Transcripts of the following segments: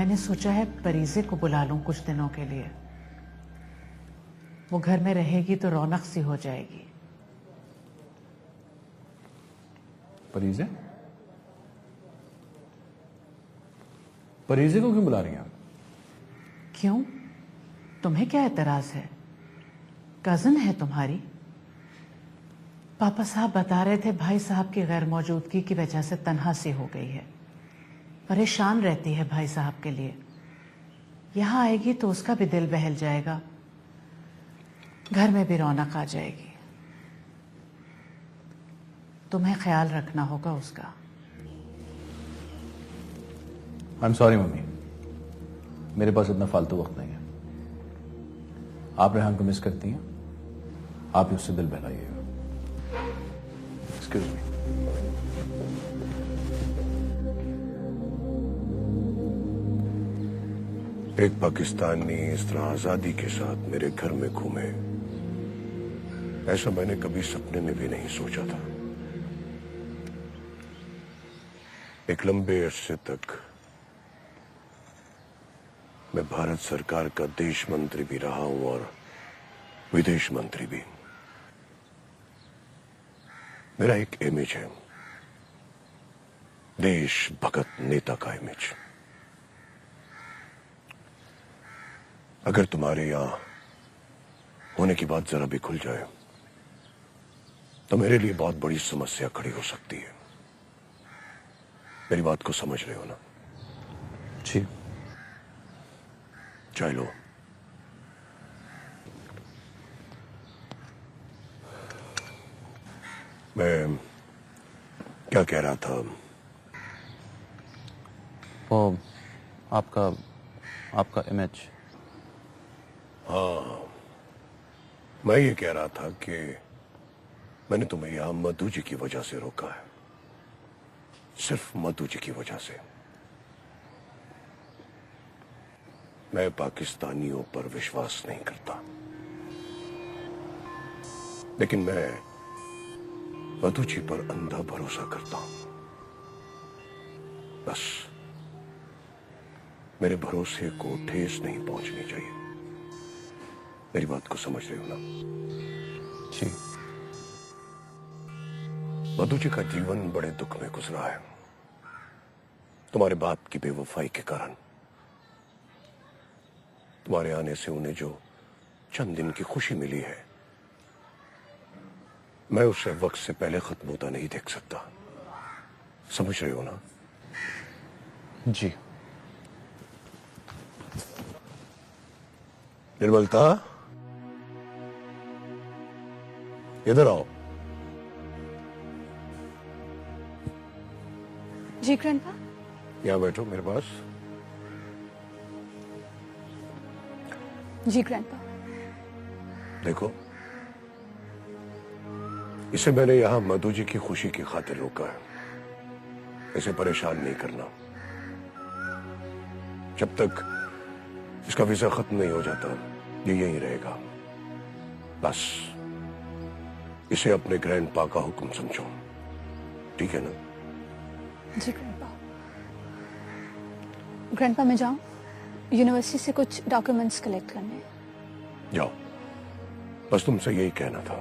मैंने सोचा है परीजे को बुला लूं कुछ दिनों के लिए। वो घर में रहेगी तो रौनक सी हो जाएगी। परीजे? परीजे को क्यों बुला रही हैं आप? क्यों? तुम्हें क्या एतराज है? कजन है तुम्हारी। पापा साहब बता रहे थे भाई साहब की गैर मौजूदगी की वजह से तन्हा सी हो गई है, परेशान रहती है भाई साहब के लिए। यहां आएगी तो उसका भी दिल बहल जाएगा, घर में भी रौनक आ जाएगी। तुम्हें ख्याल रखना होगा उसका। आई एम सॉरी मम्मी, मेरे पास इतना फालतू वक्त नहीं है। आप रेहान को मिस करती हैं, आप ही उससे दिल बहलाइएगा। Excuse me. एक पाकिस्तानी इस तरह आजादी के साथ मेरे घर में घूमे, ऐसा मैंने कभी सपने में भी नहीं सोचा था। एक लंबे अरसे तक मैं भारत सरकार का देश मंत्री भी रहा हूं और विदेश मंत्री भी। मेरा एक इमेज है, देश भगत नेता का इमेज। अगर तुम्हारे यहां होने की बात जरा भी खुल जाए तो मेरे लिए बहुत बड़ी समस्या खड़ी हो सकती है। मेरी बात को समझ रहे हो ना? जी। चाय लो। मैं क्या कह रहा था? वो आपका इमेज। हाँ, मैं ये कह रहा था कि मैंने तुम्हें यहां मधु जी की वजह से रोका है, सिर्फ मधु जी की वजह से। मैं पाकिस्तानियों पर विश्वास नहीं करता, लेकिन मैं मधु जी पर अंधा भरोसा करता हूं। बस मेरे भरोसे को ठेस नहीं पहुंचनी चाहिए। मेरी बात को समझ रहे हो ना? जी। मधु जी का जीवन बड़े दुख में गुजरा है, तुम्हारे बाप की बेवफाई के कारण। तुम्हारे आने से उन्हें जो चंद दिन की खुशी मिली है, मैं उसे वक्त से पहले खत्म होता नहीं देख सकता। समझ रहे हो ना? जी। निर्मलता, इधर आओ। जी ग्रैंडपा। यहां बैठो मेरे पास। जी ग्रैंडपा। देखो, इसे मैंने यहां मधु जी की खुशी की खातिर रोका है। इसे परेशान नहीं करना। जब तक इसका वीजा खत्म नहीं हो जाता, ये यहीं रहेगा। बस इसे अपने ग्रैंडपा का हुक्म समझो, ठीक है ना? जी ग्रैंडपा। ग्रैंडपा, मैं जाऊं? यूनिवर्सिटी से कुछ डॉक्यूमेंट्स कलेक्ट करने। जाओ, बस तुमसे यही कहना था।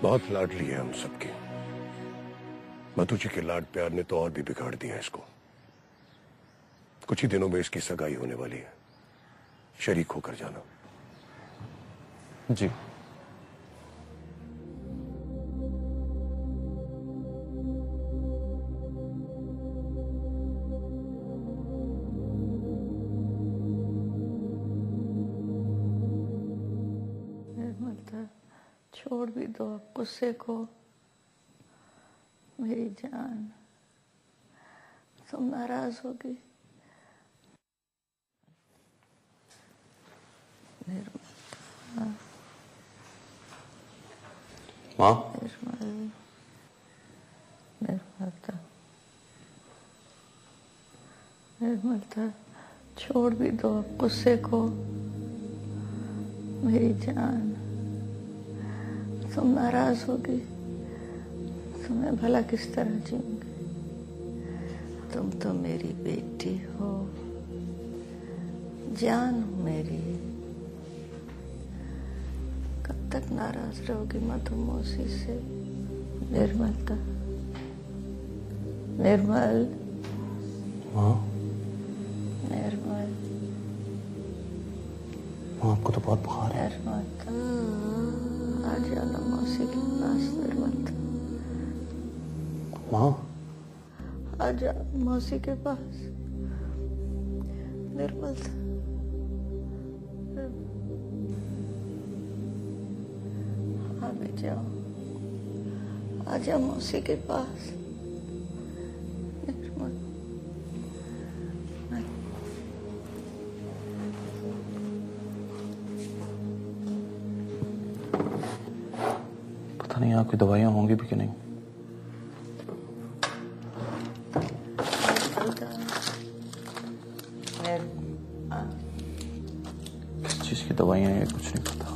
बहुत लाडली है हम सबकी। मधु जी के लाड प्यार ने तो और भी बिगाड़ दिया इसको। कुछ ही दिनों में इसकी सगाई होने वाली है, शरीक होकर जाना। जी। छोड़ भी दो गुस्से को, मेरी जान। तुम नाराज होगी। माँ, निर्मलता, छोड़ भी दो गुस्से को, मेरी जान। तुम नाराज होगी तो मैं भला किस तरह जीऊंगी। तुम तो मेरी बेटी हो, जान हो मेरी। कब तक नाराज रहोगी मधु मौसी से? निर्मलता, निर्मल, माँ, निर्मल, माँ आपको तो बहुत बुखार है। निर्मलता, आ जाना मौसी के पास। निर्मलता, माँ, आ जा मौसी के पास। निर्मलता, आ भी जाओ, आ जा मौसी के पास। निर्मल, पता नहीं आपकी दवाइयाँ होंगी भी कि नहीं। किस चीज की दवाइयाँ हैं कुछ नहीं पता।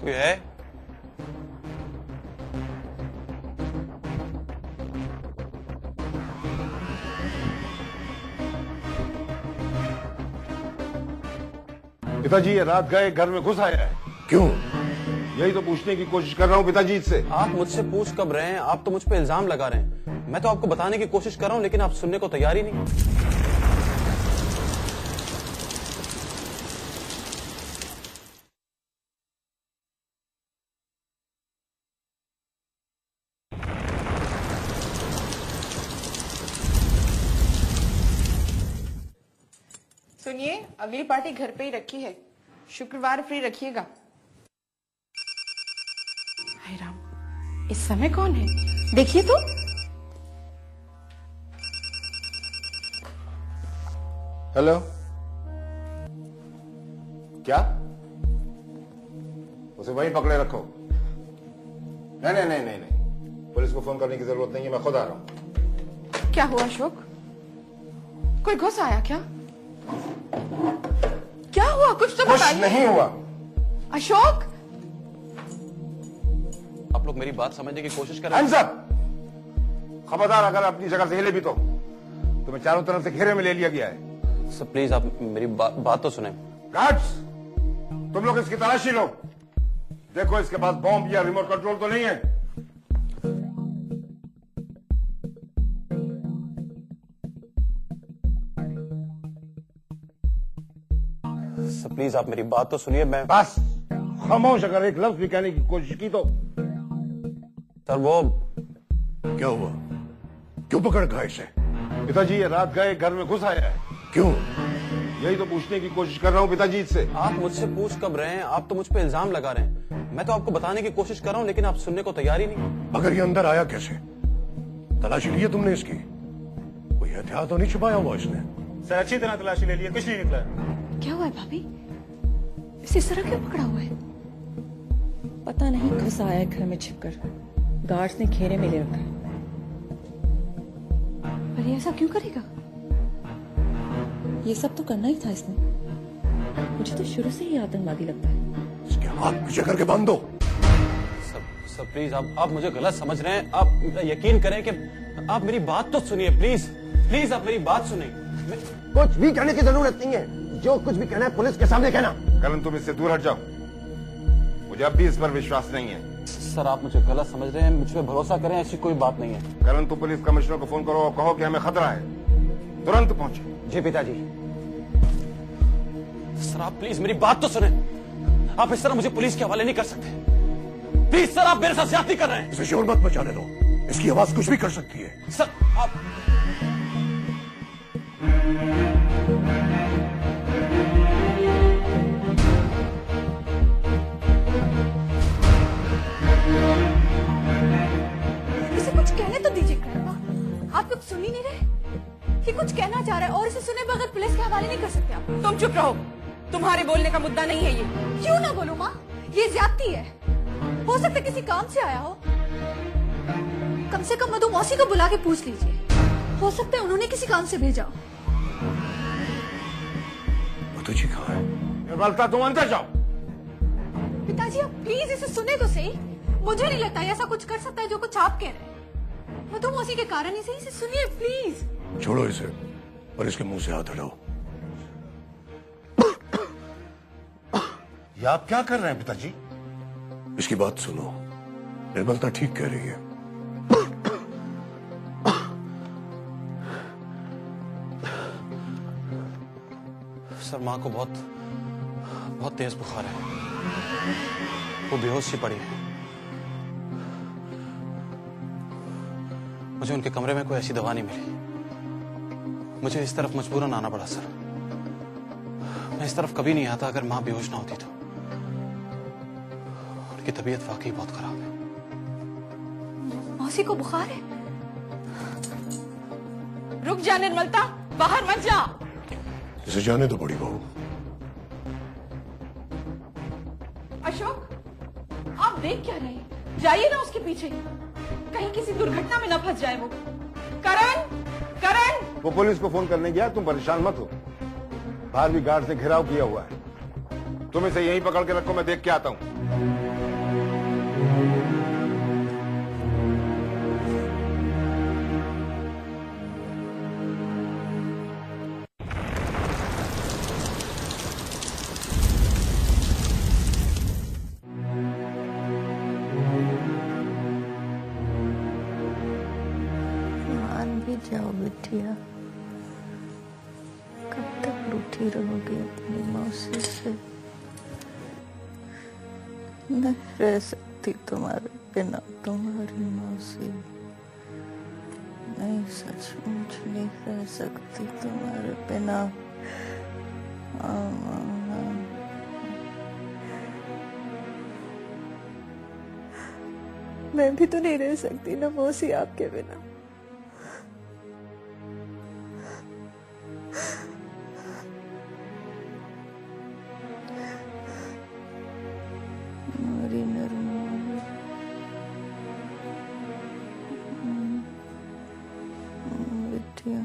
कोई है? पिताजी ये रात गए घर में घुस आया है। क्यों? यही तो पूछने की कोशिश कर रहा हूँ पिताजी से। आप मुझसे पूछ कब रहे हैं? आप तो मुझ पे इल्जाम लगा रहे हैं। मैं तो आपको बताने की कोशिश कर रहा हूँ लेकिन आप सुनने को तैयार ही नहीं। सुनिए, अगली पार्टी घर पे ही रखी है, शुक्रवार फ्री रखिएगा। हाय राम, इस समय कौन है? देखिए तो। हेलो, क्या? उसे वहीं पकड़े रखो। नहीं नहीं नहीं नहीं नहीं, पुलिस को फोन करने की जरूरत नहीं है, मैं खुद आ रहा हूं। क्या हुआ अशोक? कोई घुस आया क्या? क्या हुआ? कुछ तो बताइए। कुछ नहीं हुआ। अशोक, आप लोग मेरी बात समझने की कोशिश कर रहे हैं। Hands up! खबरदार, अगर अपनी जगह से हिले भी तो तुम्हें चारों तरफ से घेरे में ले लिया गया है। सर प्लीज आप मेरी बात तो सुने। गार्ड्स, तुम लोग इसकी तलाशी लो। देखो इसके पास बॉम्ब या रिमोट कंट्रोल तो नहीं है। सर प्लीज आप मेरी बात तो सुनिए। मैं बस खामोश, अगर एक लफ्ज भी कहने की कोशिश की तो। सर वो क्या हुआ? क्यों पकड़ गए इसे? पिताजी ये रात गए घर में घुस आया है। क्यों? यही तो पूछने की कोशिश कर रहा हूँ पिताजी से। आप मुझसे पूछ कब रहे हैं? आप तो मुझ पे इल्जाम लगा रहे हैं। मैं तो आपको बताने की कोशिश कर रहा हूँ लेकिन आप सुनने को तैयार ही नहीं। मगर ये अंदर आया कैसे? तलाशी ली है तुमने इसकी? कोई हथियार तो नहीं छुपाया हुआ इसने? सर अच्छी तरह तलाशी ले ली है, कुछ नहीं निकला। क्या हुआ है भाभी? इसे इस तरह क्यों पकड़ा हुआ है? पता नहीं, घुस आया है घर में छिपकर। गार्ड्स ने घेरे में ले रखा है। पर ये ऐसा क्यों करेगा? ये सब तो करना ही था इसने। मुझे तो शुरू से ही आतंकवादी लगता है। इसके हाथ पीछे करके बांध दो। सर प्लीज आप मुझे गलत समझ रहे हैं। आप यकीन करें कि आप मेरी बात तो सुनिए। प्लीज प्लीज आप मेरी बात सुनिए। कुछ भी कहने की जरूरत नहीं है। जो कुछ भी कहना है पुलिस के सामने कहना। करण, तुम इससे दूर हट जाओ। मुझे अब भी इस पर विश्वास नहीं है। सर आप मुझे गलत समझ रहे हैं। मुझ पर भरोसा करें, ऐसी कोई बात नहीं है। करण, तुम पुलिस कमिश्नर को फोन करो और कहो कि हमें खतरा है, तुरंत पहुंचे। जी पिताजी। सर आप प्लीज मेरी बात तो सुने। आप इस तरह मुझे पुलिस के हवाले नहीं कर सकते। प्लीज सर, आप मेरे साथ ज्यादती कर रहे हैं। इसे शोर मत मचाने दो। इसकी आवाज कुछ भी कर सकती है। सर आप इसे कुछ कहने तो दीजिए करवा। आप लोग सुन ही नहीं रहे। ये कुछ कहना चाह रहा है और इसे सुने बगैर पुलिस के हवाले नहीं कर सकते आप। तुम चुप रहो, तुम्हारे बोलने का मुद्दा नहीं है ये। क्यों ना बोलो माँ, ये ज्यादती है। हो सकता है किसी काम से आया हो। कम से कम मधु मौसी को बुला के पूछ लीजिए, हो सकता है उन्होंने किसी काम से भेजा हो। मधु जी कहाँ है? निर्मलता, तुम अंदर जाओ। पिताजी आप प्लीज इसे सुने तो सही। मुझे नहीं लगता ऐसा कुछ कर सकता है जो कुछ आप कह रहे हैं। मधु मौसी के कारण ही सही, इसे सुनिए प्लीज। छोड़ो इसे और इसके मुंह से हाथ हटाओ। ये आप क्या कर रहे हैं पिताजी? इसकी बात सुनो, निर्मलता ठीक कह रही है। सर माँ को बहुत तेज बुखार है, वो बेहोश सी पड़ी है। मुझे उनके कमरे में कोई ऐसी दवा नहीं मिली। मुझे इस तरफ मजबूरन आना पड़ा सर। मैं इस तरफ कभी नहीं आता अगर माँ बेहोश ना होती तो। उनकी तबीयत वाकई बहुत खराब है। मौसी को बुखार है? रुक जा निर्मलता, बाहर मत जा। इसे जाने दो बड़ी बहू। अशोक, आप देख क्या रहे हैं? जाइए ना उसके पीछे, कहीं किसी दुर्घटना में न फंस जाए वो। करण, करण! वो पुलिस को फोन करने गया, तुम परेशान मत हो। बाहर भी गार्ड से घेराव किया हुआ है। तुम इसे यहीं पकड़ के रखो, मैं देख के आता हूं। मान भी जाओ बिटिया, कब तक रूठी रहोगी अपनी मौसी से? नहीं रह सकती तुम्हारे बिना तुम्हारी मौसी। नहीं, सचमुच नहीं रह सकती तुम्हारे बिना। मैं भी तो नहीं रह सकती ना मौसी आपके बिना। मेरी निर्मल बिटिया।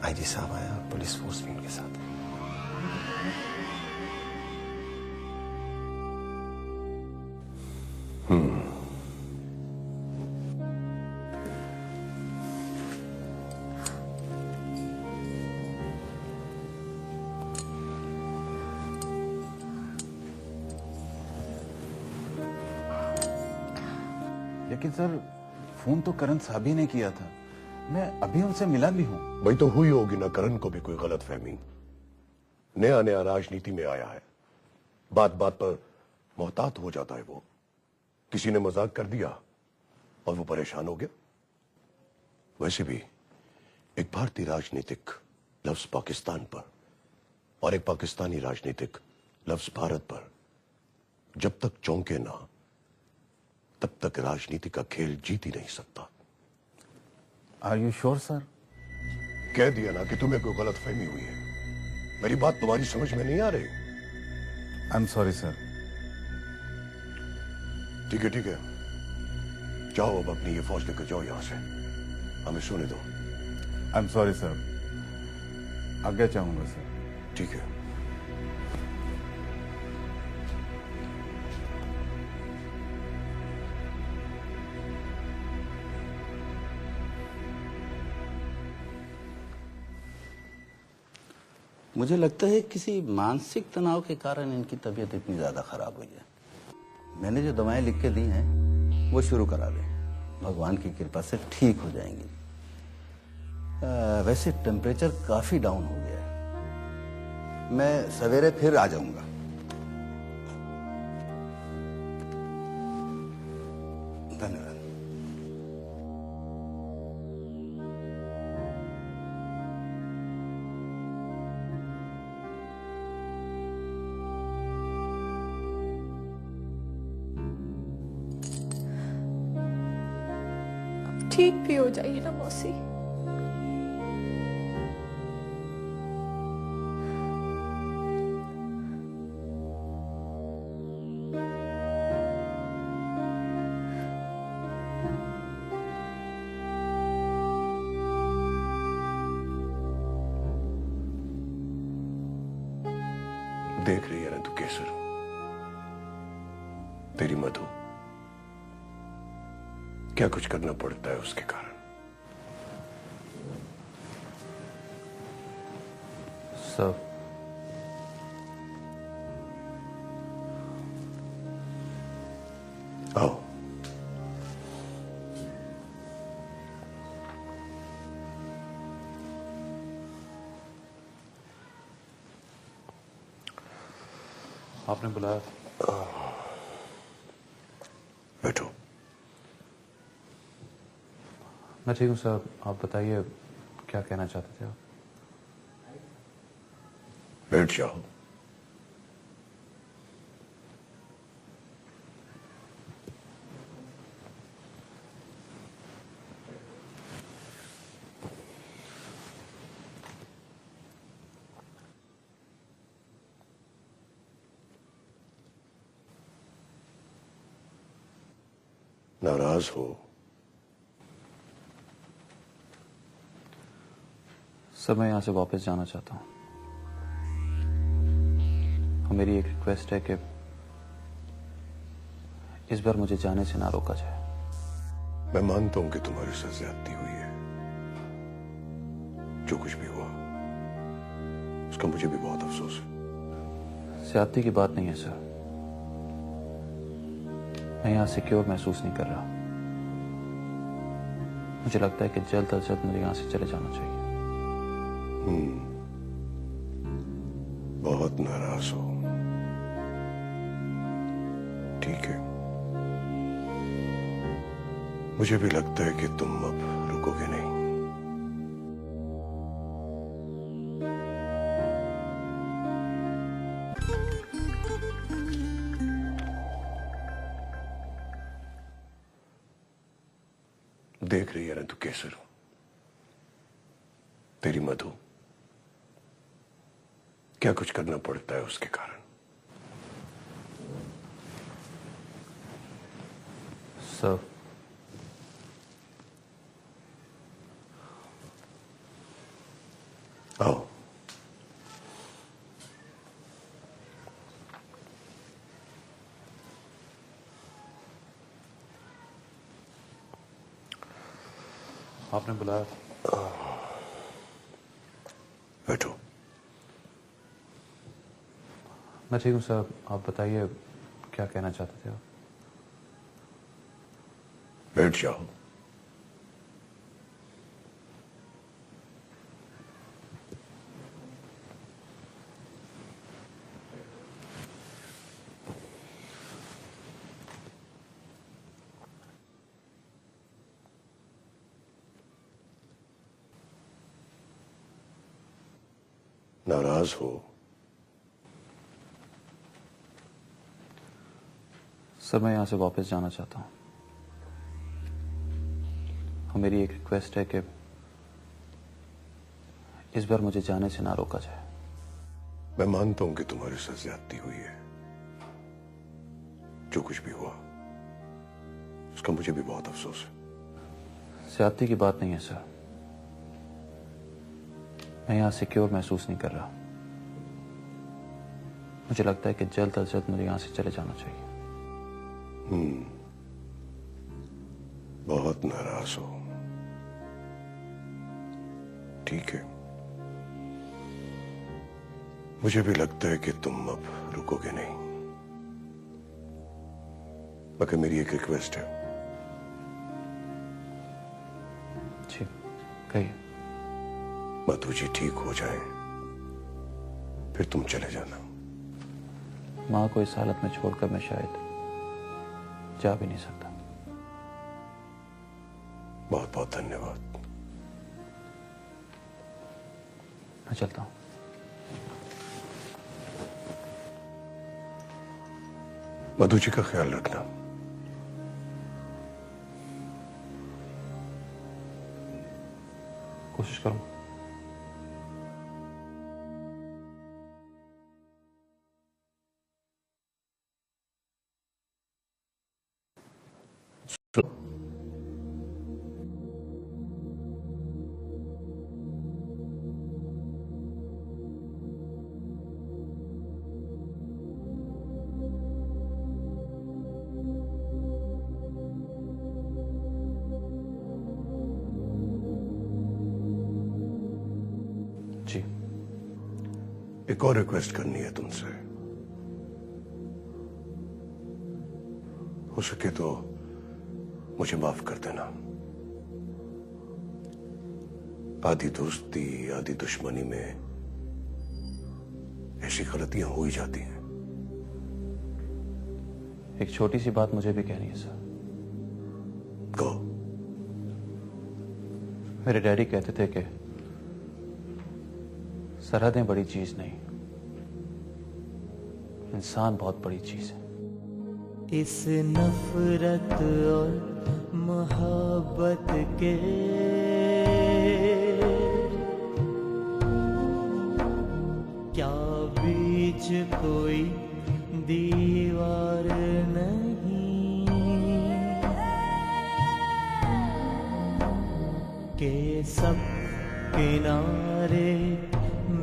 आईजी साहब आया, पुलिस फोर्स भी उनके साथ है। लेकिन सर फोन तो करण साहब ही ने किया था, मैं अभी उनसे मिला भी हूं। भाई तो हुई होगी ना करण को भी कोई गलत फहमी। नया नया राजनीति में आया है, बात बात पर मोहतात हो जाता है वो। किसी ने मजाक कर दिया और वो परेशान हो गया। वैसे भी एक भारतीय राजनीतिक लफ्ज पाकिस्तान पर और एक पाकिस्तानी राजनीतिक लफ्ज भारत पर जब तक चौंके ना तब तक राजनीति का खेल जीत ही नहीं सकता। Are you sure sir? कह दिया ना कि तुम्हें कोई गलत फहमी हुई है। मेरी बात तुम्हारी समझ में नहीं आ रही। I am sorry sir. ठीक है ठीक है, जाओ अब अपनी ये फौज लेकर जाओ यहां से, हमें सोने दो। आई एम सॉरी सर, आज्ञा चाहूंगा सर। ठीक है। मुझे लगता है किसी मानसिक तनाव के कारण इनकी तबीयत इतनी ज्यादा खराब हुई है। मैंने जो दवाएं लिख के दी हैं वो शुरू करा दें, भगवान की कृपा से ठीक हो जाएंगी। वैसे टेम्परेचर काफी डाउन हो गया है, मैं सवेरे फिर आ जाऊंगा। धन्यवाद। ठीक भी हो जाइए ना मौसी। देख रही है ना तू केसर, तेरी मधु क्या कुछ करना पड़ता है उसके कारण। सर, आओ। आपने बुलाया? बैठो। मैं ठीक हूँ सर, आप बताइए क्या कहना चाहते थे आप? बैठ जाओ। नाराज हो? सर, मैं यहाँ से वापस जाना चाहता हूँ और मेरी एक रिक्वेस्ट है कि इस बार मुझे जाने से ना रोका जाए। मैं मानता हूं कि तुम्हारे साथ ज्यादती हुई है, जो कुछ भी हुआ उसका मुझे भी बहुत अफसोस है। ज्यादती की बात नहीं है सर, मैं यहाँ सिक्योर महसूस नहीं कर रहा। मुझे लगता है कि जल्द अज जल्द मुझे यहाँ से चले जाना चाहिए। बहुत नाराज हो, ठीक है। मुझे भी लगता है कि तुम अब रुकोगे नहीं। देख रही है ना तू केसर, तेरी मधु क्या कुछ करना पड़ता है उसके कारण। सर, आओ। आपने बुलाया? बैठो। मैं ठीक हूँ सर, आप बताइए क्या कहना चाहते थे आप? बैठ जाओ। नाराज हो? सर, मैं यहाँ से वापस जाना चाहता हूँ और मेरी एक रिक्वेस्ट है कि इस बार मुझे जाने से ना रोका जाए। मैं मानता हूं कि तुम्हारे साथ ज्यादती हुई है, जो कुछ भी हुआ उसका मुझे भी बहुत अफसोस है। ज्यादती की बात नहीं है सर, मैं यहाँ सिक्योर महसूस नहीं कर रहा। मुझे लगता है कि जल्द अज जल्द मुझे यहाँ से चले जाना चाहिए। बहुत नाराज हो, ठीक है। मुझे भी लगता है कि तुम अब रुकोगे नहीं, मगर मेरी एक रिक्वेस्ट है। जी कहिए। मधु जी ठीक हो जाए फिर तुम चले जाना। माँ को इस हालत में छोड़कर मैं शायद जा भी नहीं सकता। बहुत बहुत धन्यवाद। मैं चलता हूं। मधु जी का ख्याल रखना। कोशिश करूंगा। जी एक और रिक्वेस्ट करनी है तुमसे। हो सके तो मुझे माफ कर देना। आधी दोस्ती आधी दुश्मनी में ऐसी गलतियां हो ही जाती हैं। एक छोटी सी बात मुझे भी कहनी है सर। कहो। मेरे डैडी कहते थे कि सरहदें बड़ी चीज नहीं, इंसान बहुत बड़ी चीज है। इस नफरत और मोहब्बत के क्या बीच कोई दीवार नहीं के सब किनारे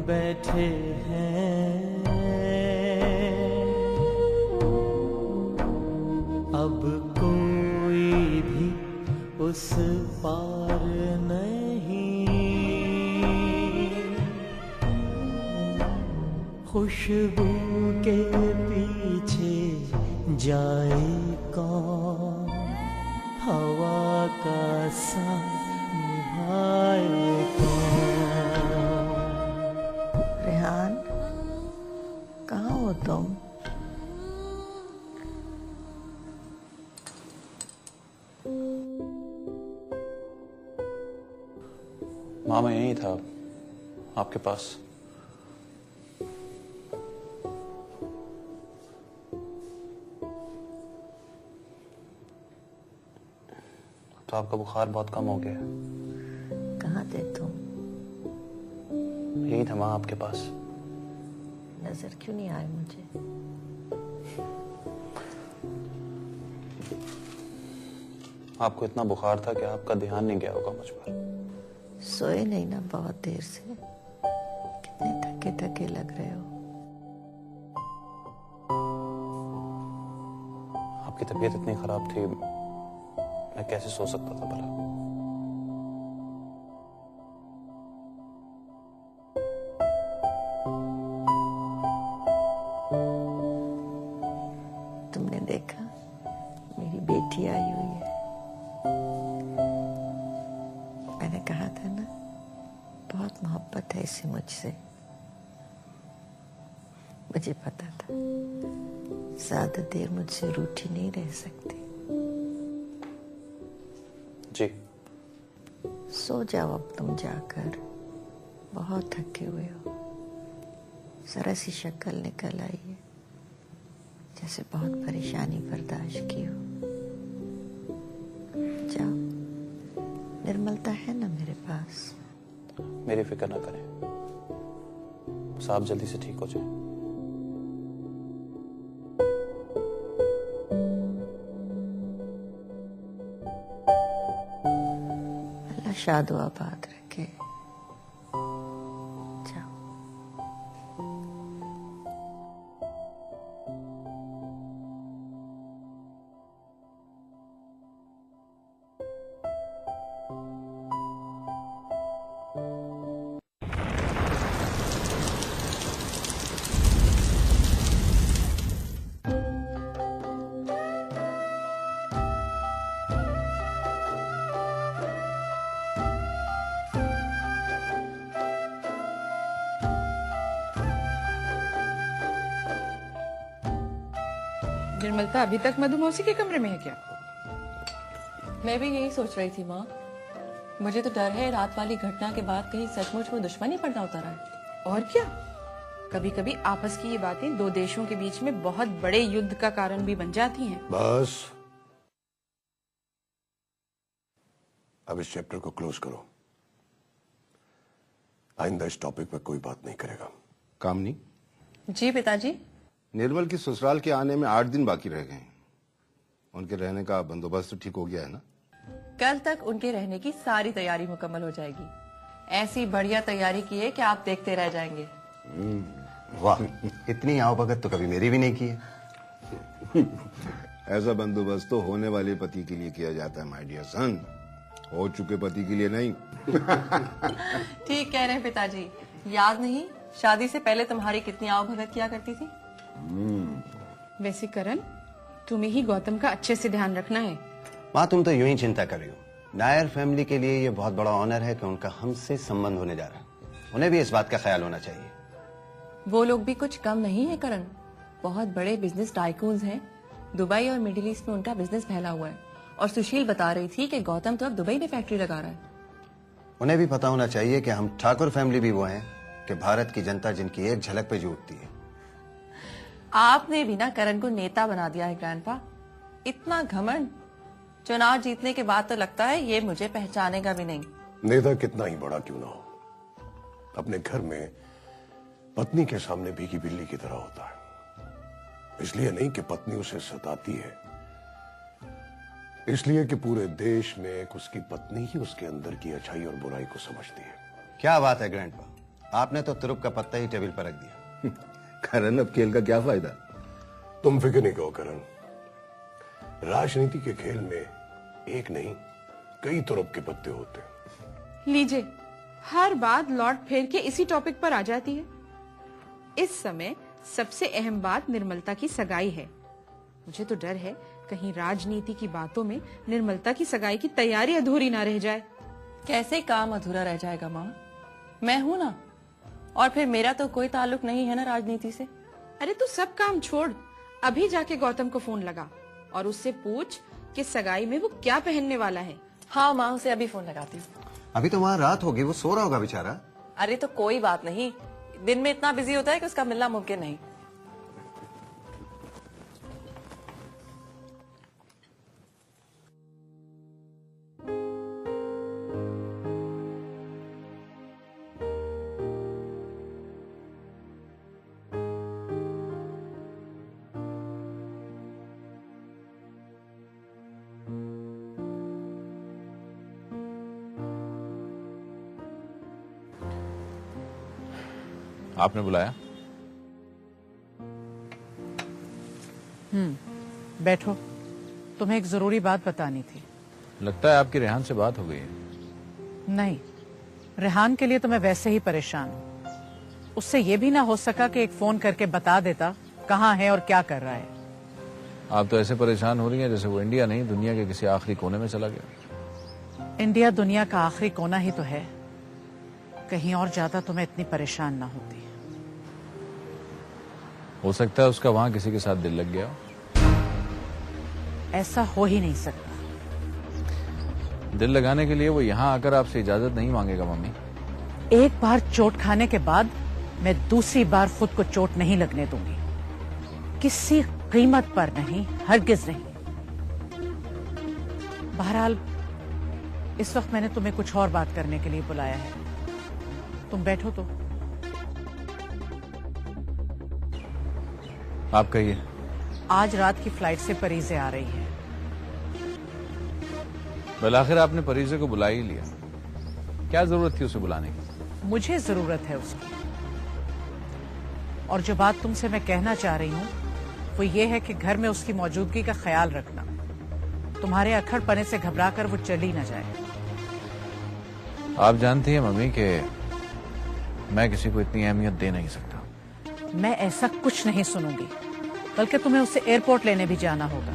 बैठे हैं। अब कोई भी उस पार नहीं। खुशबू के पीछे जाए कौन, हवा का साथ निभाए कौन। रेहान, कहाँ हो तुम? माँ मैं यही था आपके पास। तो आपका बुखार बहुत कम हो गया। कहाँ थे तुम? यही था माँ आपके पास। नजर क्यों नहीं आए मुझे? आपको इतना बुखार था कि आपका ध्यान नहीं गया होगा मुझ पर। सोए नहीं ना बहुत देर से, कितने थके थके लग रहे हो। आपकी तबीयत इतनी खराब थी, मैं कैसे सो सकता था भला। तुमने देखा मेरी बेटी आई हुई है। मैंने कहा था ना, बहुत मोहब्बत है इसे मुझसे। मुझे पता था ज्यादा देर मुझसे रूठी नहीं रह सकती। जी सो जाओ अब तुम जाकर, बहुत थके हुए हो। जरा सी शक्ल निकल आई है, जैसे बहुत परेशानी बर्दाश्त की हो। जाओ, निर्मलता है ना मेरे पास। मेरी फिक्र ना करें, बस आप जल्दी से ठीक हो जाए। अल्लाह शादो आबाद रखे। जाओ। निर्मलता अभी तक मधु मौसी के कमरे में है क्या? मैं भी यही सोच रही थी माँ। मुझे तो डर है रात वाली घटना के बाद कहीं सचमुच वो दुश्मनी पड़ना उतरा है। और क्या, कभी कभी आपस की ये बातें दो देशों के बीच में बहुत बड़े युद्ध का कारण भी बन जाती हैं। बस अब इस चैप्टर को क्लोज करो। आइंदा इस टॉपिक पर कोई बात नहीं करेगा। कामनी जी पिताजी। निर्मल की ससुराल के आने में 8 दिन बाकी रह गए हैं। उनके रहने का बंदोबस्त तो ठीक हो गया है ना? कल तक उनके रहने की सारी तैयारी मुकम्मल हो जाएगी। ऐसी बढ़िया तैयारी की है कि आप देखते रह जाएंगे। वाह, इतनी आवभगत तो कभी मेरी भी नहीं की है। ऐसा बंदोबस्त तो होने वाले पति के लिए किया जाता है माय डियर सन, हो चुके पति के लिए नहीं। ठीक कह रहे हैं पिताजी। याद नहीं शादी से पहले तुम्हारी कितनी आवभगत किया करती थी? वैसे करण, तुम्हें ही गौतम का अच्छे से ध्यान रखना है। माँ तुम तो यूं ही चिंता कर रही हो। नायर फैमिली के लिए ये बहुत बड़ा ऑनर है कि उनका हमसे संबंध होने जा रहा है। उन्हें भी इस बात का ख्याल होना चाहिए। वो लोग भी कुछ कम नहीं है करण, बहुत बड़े बिजनेस टाइकून्स हैं। दुबई और मिडिल ईस्ट में उनका बिजनेस फैला हुआ है। और सुशील बता रही थी कि गौतम तो अब दुबई में फैक्ट्री लगा रहा है। उन्हें भी पता होना चाहिए कि हम ठाकुर फैमिली भी वो हैं कि भारत की जनता जिनकी एक झलक पे जुटती है। आपने भी ना करण को नेता बना दिया है ग्रैंडपा। इतना घमंड। चुनाव जीतने के बाद तो लगता है ये मुझे पहचानेगा भी नहीं। नेता कितना ही बड़ा क्यों ना हो, अपने घर में पत्नी के सामने भीगी बिल्ली की तरह होता है। इसलिए नहीं कि पत्नी उसे सताती है, इसलिए कि पूरे देश में उसकी पत्नी ही उसके अंदर की अच्छाई और बुराई को समझती है। क्या बात है ग्रैंडपा, आपने तो तुरुप का पत्ता ही टेबल पर रख दिया। करण, अब खेल का क्या फायदा? तुम फिक्र नहीं करो करण, राजनीति के खेल में एक नहीं कई तुरुप के पत्ते होते हैं। लीजिए, हर बात लौट फेर के इसी टॉपिक पर आ जाती है। इस समय सबसे अहम बात निर्मलता की सगाई है। मुझे तो डर है कहीं राजनीति की बातों में निर्मलता की सगाई की तैयारी अधूरी ना रह जाए। कैसे काम अधूरा रह जाएगा माँ? मैं हूं ना, और फिर मेरा तो कोई ताल्लुक नहीं है ना राजनीति से। अरे तू सब काम छोड़, अभी जाके गौतम को फोन लगा और उससे पूछ कि सगाई में वो क्या पहनने वाला है। हाँ माँ, उसे अभी फोन लगाती हूँ। अभी तो वहां रात होगी, वो सो रहा होगा बेचारा। अरे तो कोई बात नहीं, दिन में इतना बिजी होता है कि उसका मिलना मुमकिन नहीं। आपने बुलाया? बैठो, तुम्हें एक जरूरी बात बतानी थी। लगता है आपकी रेहान से बात हो गई है। नहीं, रेहान के लिए तो मैं वैसे ही परेशान हूँ। उससे ये भी ना हो सका कि एक फोन करके बता देता कहाँ है और क्या कर रहा है। आप तो ऐसे परेशान हो रही हैं जैसे वो इंडिया नहीं दुनिया के किसी आखिरी कोने में चला गया। इंडिया दुनिया का आखिरी कोना ही तो है, कहीं और ज्यादा तो मैं इतनी परेशान ना होती। हो सकता है उसका वहां किसी के साथ दिल लग गया हो। ऐसा हो ही नहीं सकता। दिल लगाने के लिए वो यहाँ आकर आपसे इजाजत नहीं मांगेगा मम्मी। एक बार चोट खाने के बाद मैं दूसरी बार खुद को चोट नहीं लगने दूंगी, किसी कीमत पर नहीं, हरगिज नहीं। बहरहाल इस वक्त मैंने तुम्हें कुछ और बात करने के लिए बुलाया है। तुम बैठो तो। आप कहिए। आज रात की फ्लाइट से परीजे आ रही है। बल आखिर आपने परीजे को बुला ही लिया, क्या जरूरत थी उसे बुलाने की? मुझे जरूरत है उसकी। और जो बात तुमसे मैं कहना चाह रही हूँ वो ये है कि घर में उसकी मौजूदगी का ख्याल रखना। तुम्हारे अक्खड़पने से घबराकर वो चली न जाए। आप जानती हैं मम्मी कि मैं किसी को इतनी अहमियत दे नहीं सकता। मैं ऐसा कुछ नहीं सुनूंगी, बल्कि तुम्हें उसे एयरपोर्ट लेने भी जाना होगा।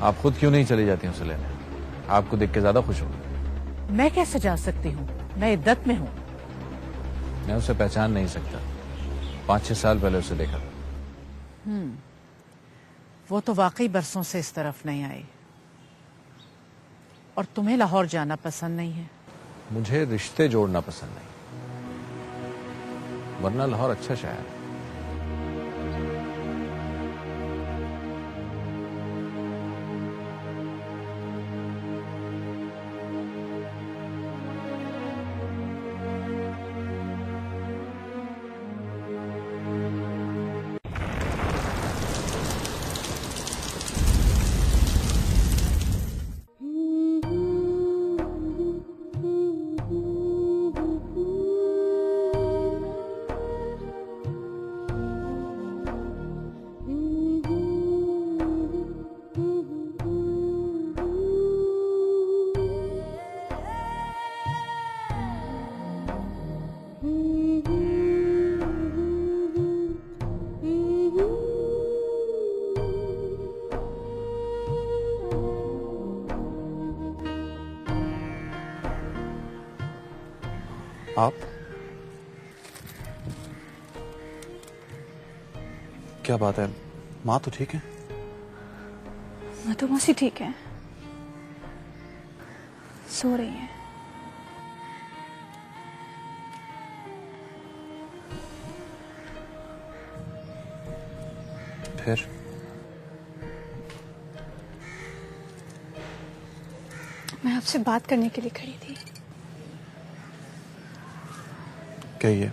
आप खुद क्यों नहीं चली जाती उसे लेने? आपको देख के ज्यादा खुश होगी। मैं कैसे जा सकती हूँ? मैं इद्दत में हूँ। मैं उसे पहचान नहीं सकता। 5-6 साल पहले उसे देखा था। वो तो वाकई बरसों से इस तरफ नहीं आई। और तुम्हें लाहौर जाना पसंद नहीं है? मुझे रिश्ते जोड़ना पसंद नहीं, वरना लाहौर अच्छा शहर है। आप क्या बात है, माँ तो ठीक है? मधुमौसी ठीक है, सो रही है। फिर मैं आपसे बात करने के लिए खड़ी थी। कहिए।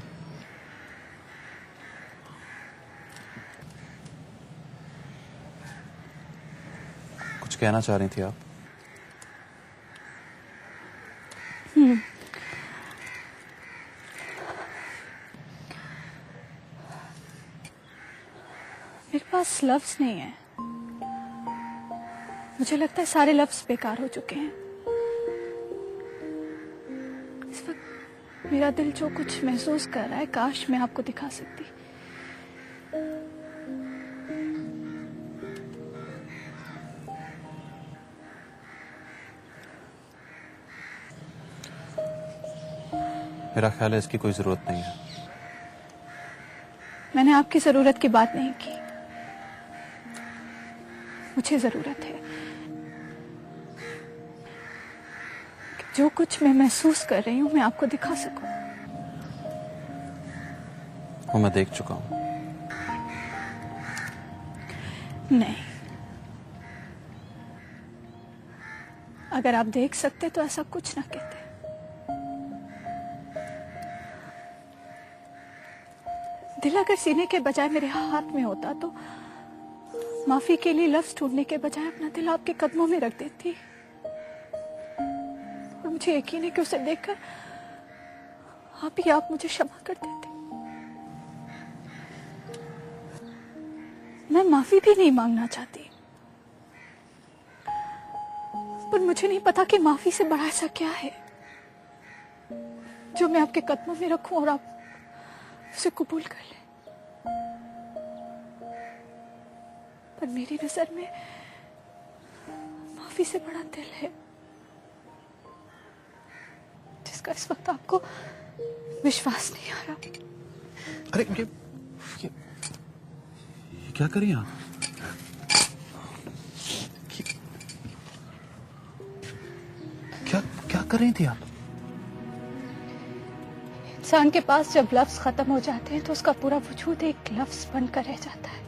कुछ कहना चाह रही थी आप? मेरे पास लफ्ज नहीं है। मुझे लगता है सारे लफ्ज बेकार हो चुके हैं। इस वक्त मेरा दिल जो कुछ महसूस कर रहा है, काश मैं आपको दिखा सकती। मेरा ख्याल है इसकी कोई जरूरत नहीं है। मैंने आपकी जरूरत की बात नहीं की। मुझे जरूरत है कि जो कुछ मैं महसूस कर रही हूं मैं आपको दिखा सकूं। वो मैं देख चुका हूं। नहीं, अगर आप देख सकते तो ऐसा कुछ ना कहते। दिल अगर सीने के बजाय मेरे हाथ में होता तो माफी के लिए लफ्ज ढूंढने के बजाय अपना दिल आपके कदमों में रख देती। और मुझे यकीन है कि उसे देखकर आप मुझे क्षमा कर देते। मैं माफी भी नहीं मांगना चाहती, पर मुझे नहीं पता कि माफी से बड़ा ऐसा क्या है जो मैं आपके कदमों में रखूं और आप उसे कबूल कर ले। पर मेरी नजर में माफी से बड़ा दिल है जिसका इस वक्त आपको विश्वास नहीं आ रहा। अरे ये क्या करिए आप? क्या क्या कर रही थी आप? इंसान के पास जब लफ्ज खत्म हो जाते हैं तो उसका पूरा वजूद एक लफ्ज बनकर रह जाता है।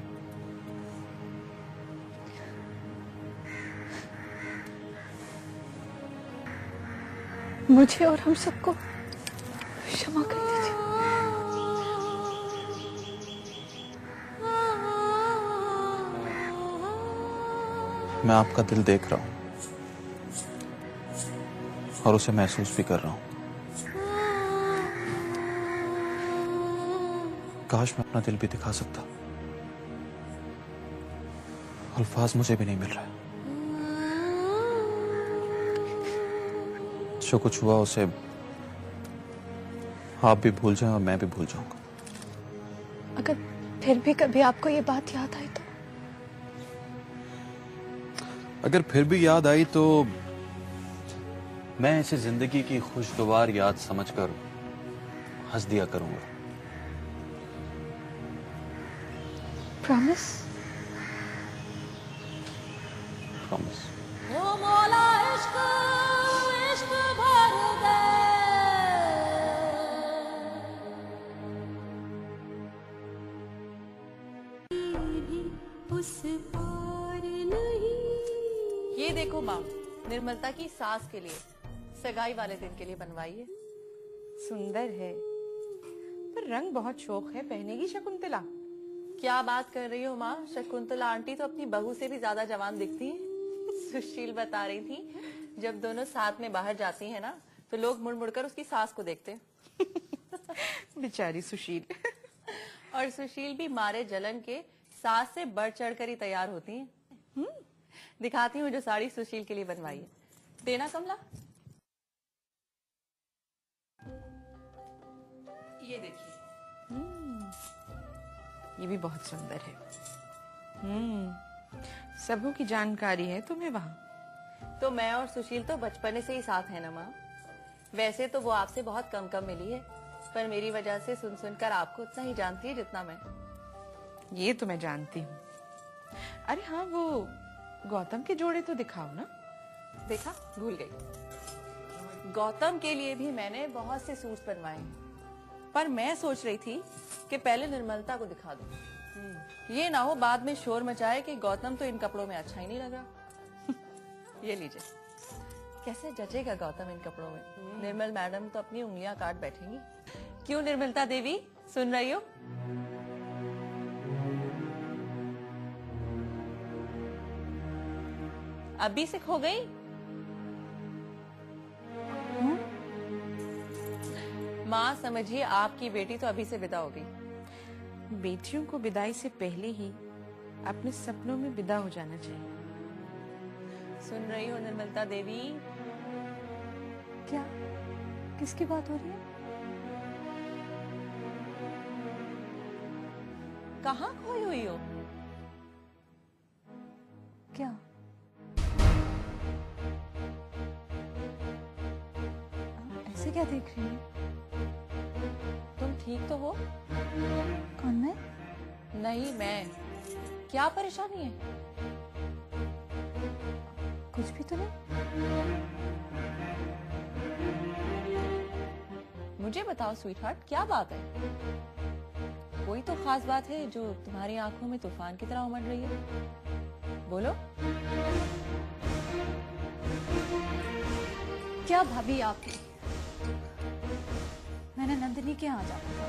मुझे और हम सबको क्षमा कर दीजिए। मैं आपका दिल देख रहा हूं और उसे महसूस भी कर रहा हूं। काश मैं अपना दिल भी दिखा सकता। अल्फाज मुझे भी नहीं मिल रहा। जो कुछ हुआ उसे आप भी भूल जाएं और मैं भी भूल जाऊंगा। अगर फिर भी कभी आपको ये बात याद आई तो? अगर फिर भी याद आई तो मैं इसे जिंदगी की खुशगवार याद समझकर हंस दिया करूंगा। प्रॉमिस? उस पार नहीं। ये देखो माँ, निर्मलता की सास के लिए सगाई वाले दिन के लिए बनवाई है। सुंदर है, पर रंग बहुत शौक है, पहनेगी शकुंतला? क्या बात कर रही हो माँ, शकुंतला आंटी तो अपनी बहू से भी ज्यादा जवान दिखती है। सुशील बता रही थी जब दोनों साथ में बाहर जाती हैं ना तो लोग मुड़ मुड़कर उसकी सास को देखते हैं। बेचारी सुशील। और सुशील भी मारे जलन के सास से बढ़ चढ़ कर ही तैयार होती हैं। दिखाती हूँ जो साड़ी सुशील के लिए बनवाई है। देना कमला। ये देखिए। ये भी बहुत सुंदर है। सबों की जानकारी है तुम्हें वहाँ। तो मैं और सुशील तो बचपने से ही साथ है ना माँ। वैसे तो वो आपसे बहुत कम कम मिली है, पर मेरी वजह से सुन सुनकर आपको उतना ही जानती है जितना मैं। ये तो मैं जानती हूँ। अरे हाँ, वो गौतम के जोड़े तो दिखाओ ना। देखा, भूल गई। गौतम के लिए भी मैंने बहुत से सूट्स बनवाए हैं, पर मैं सोच रही थी कि पहले निर्मलता को दिखा दूं। ये ना हो बाद में शोर मचाए कि गौतम तो इन कपड़ों में अच्छा ही नहीं लगा। ये लीजिए। कैसे जचेगा गौतम इन कपड़ों में? निर्मल मैडम तो अपनी उंगलियां काट बैठेंगी। क्यों निर्मलता देवी, सुन रही हो? अभी से खो गई? माँ समझिए आपकी बेटी तो अभी से विदा हो गई। बेटियों को विदाई से पहले ही अपने सपनों में विदा हो जाना चाहिए। सुन रही हो निर्मलता देवी? क्या? किसकी बात हो रही है? कहाँ खोई हुई हो? क्या? ऐसे क्या देख रही है? तुम ठीक तो हो? कौन मैं? नहीं मैं। क्या परेशानी है? कुछ भी तो नहीं। मुझे बताओ स्वीटहार्ट, क्या बात है? कोई तो खास बात है जो तुम्हारी आंखों में तूफान की तरह उमड़ रही है। बोलो। क्या भाभी आपकी? मैंने नंदिनी के यहाँ जाना था।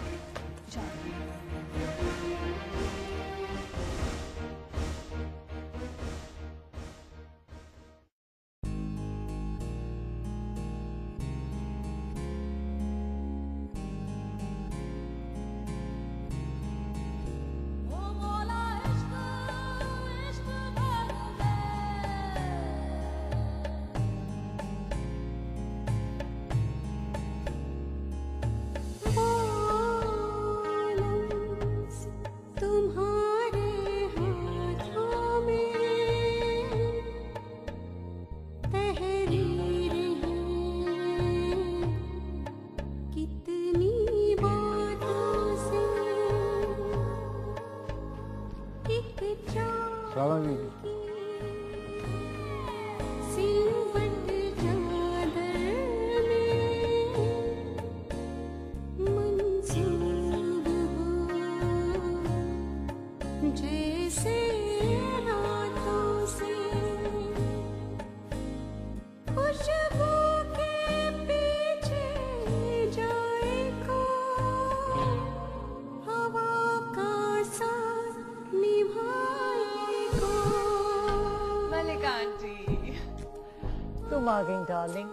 तुम आ गई डार्लिंग।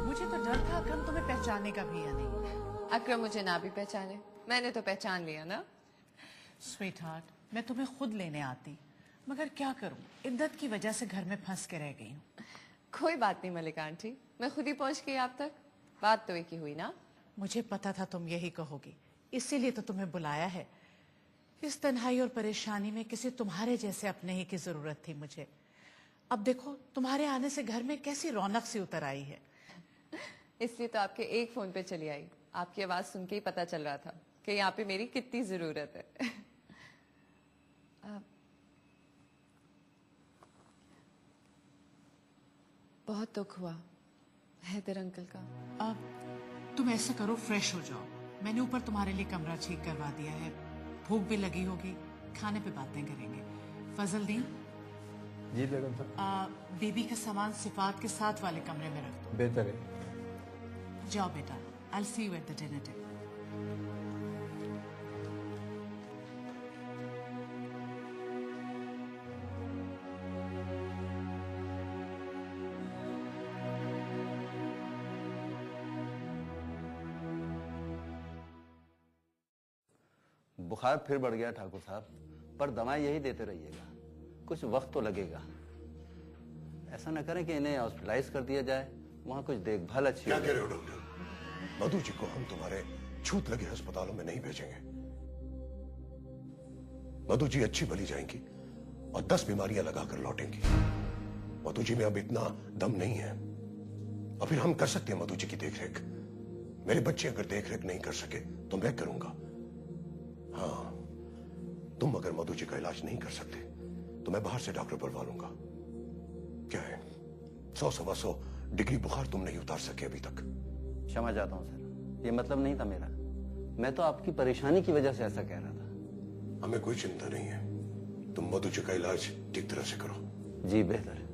मुझे तो डर था अक्रम तुम्हें पहचाने का भी या नहीं। अक्रम मुझे ना भी पहचाने, मैंने तो पहचान लिया ना। स्वीटहार्ट, मैं तुम्हें खुद लेने आती, मगर क्या करूं, इद्दत की वजह से घर में फंस के रह गई हूँ। कोई बात नहीं मलिका आंटी, मैं खुद ही पहुंच गई आप तक। बात तो एक ही हुई ना। मुझे पता था तुम यही कहोगी, इसीलिए तो तुम्हें बुलाया है। इस तन्हाई और परेशानी में किसी तुम्हारे जैसे अपने ही की जरूरत थी मुझे। अब देखो तुम्हारे आने से घर में कैसी रौनक सी उतर आई है। इसलिए तो आपके एक फोन पे चली आई। आपकी आवाज सुन के ही पता चल रहा था कि यहाँ पे मेरी कितनी जरूरत है। बहुत दुख हुआ हैदर अंकल का। अब तुम ऐसा करो, फ्रेश हो जाओ। मैंने ऊपर तुम्हारे लिए कमरा ठीक करवा दिया है। भूख भी लगी होगी, खाने पे बातें करेंगे। फजलदीन, जी बेगम साहब। बीबी का सामान सिफात के साथ वाले कमरे में रख दो। बेहतर है। जाओ बेटा, I'll see you at the dinner table. बुखार फिर बढ़ गया ठाकुर साहब, पर दवाएं यही देते रहिएगा, कुछ वक्त तो लगेगा। ऐसा न करें कि इन्हें हॉस्पिटलाइज कर दिया जाए, वहां कुछ देखभाल अच्छी क्या कह रहे हो डॉक्टर? मधु जी को हम तुम्हारे छूत लगे अस्पतालों में नहीं भेजेंगे। मधु जी अच्छी भली जाएंगी और 10 बीमारियां लगाकर लौटेंगी। मधु जी में अब इतना दम नहीं है, और फिर हम कर सकते हैं मधु जी की देखरेख। मेरे बच्चे अगर देखरेख नहीं कर सके तो मैं करूंगा। हाँ, तुम अगर मधु जी का इलाज नहीं कर सकते तो मैं बाहर से डॉक्टर बुलवा लूंगा। क्या है, 100-125 डिग्री बुखार तुम नहीं उतार सके अभी तक। क्षमा चाहता हूं सर, ये मतलब नहीं था मेरा। मैं तो आपकी परेशानी की वजह से ऐसा कह रहा था। हमें कोई चिंता नहीं है, तुम मधु जी का इलाज ठीक तरह से करो। जी बेहतर है।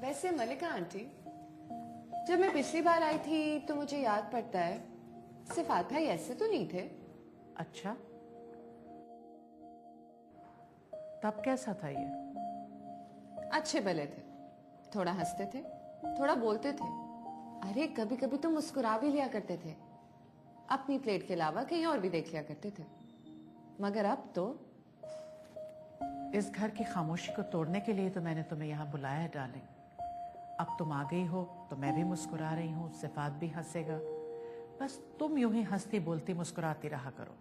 वैसे मलिका आंटी, जब मैं पिछली बार आई थी तो मुझे याद पड़ता है सिफात भाई ऐसे तो नहीं थे। अच्छा, तब कैसा था ये? अच्छे भले थे, थोड़ा हंसते थे, थोड़ा बोलते थे, अरे कभी कभी तो मुस्कुरा भी लिया करते थे, अपनी प्लेट के अलावा कहीं और भी देख लिया करते थे। मगर अब तो इस घर की खामोशी को तोड़ने के लिए तो मैंने तुम्हें यहाँ बुलाया है डार्लिंग। अब तुम आ गई हो तो मैं भी मुस्कुरा रही हूँ, सिफात भी हंसेगा। बस तुम यूं ही हंसती बोलती मुस्कुराती रहा करो।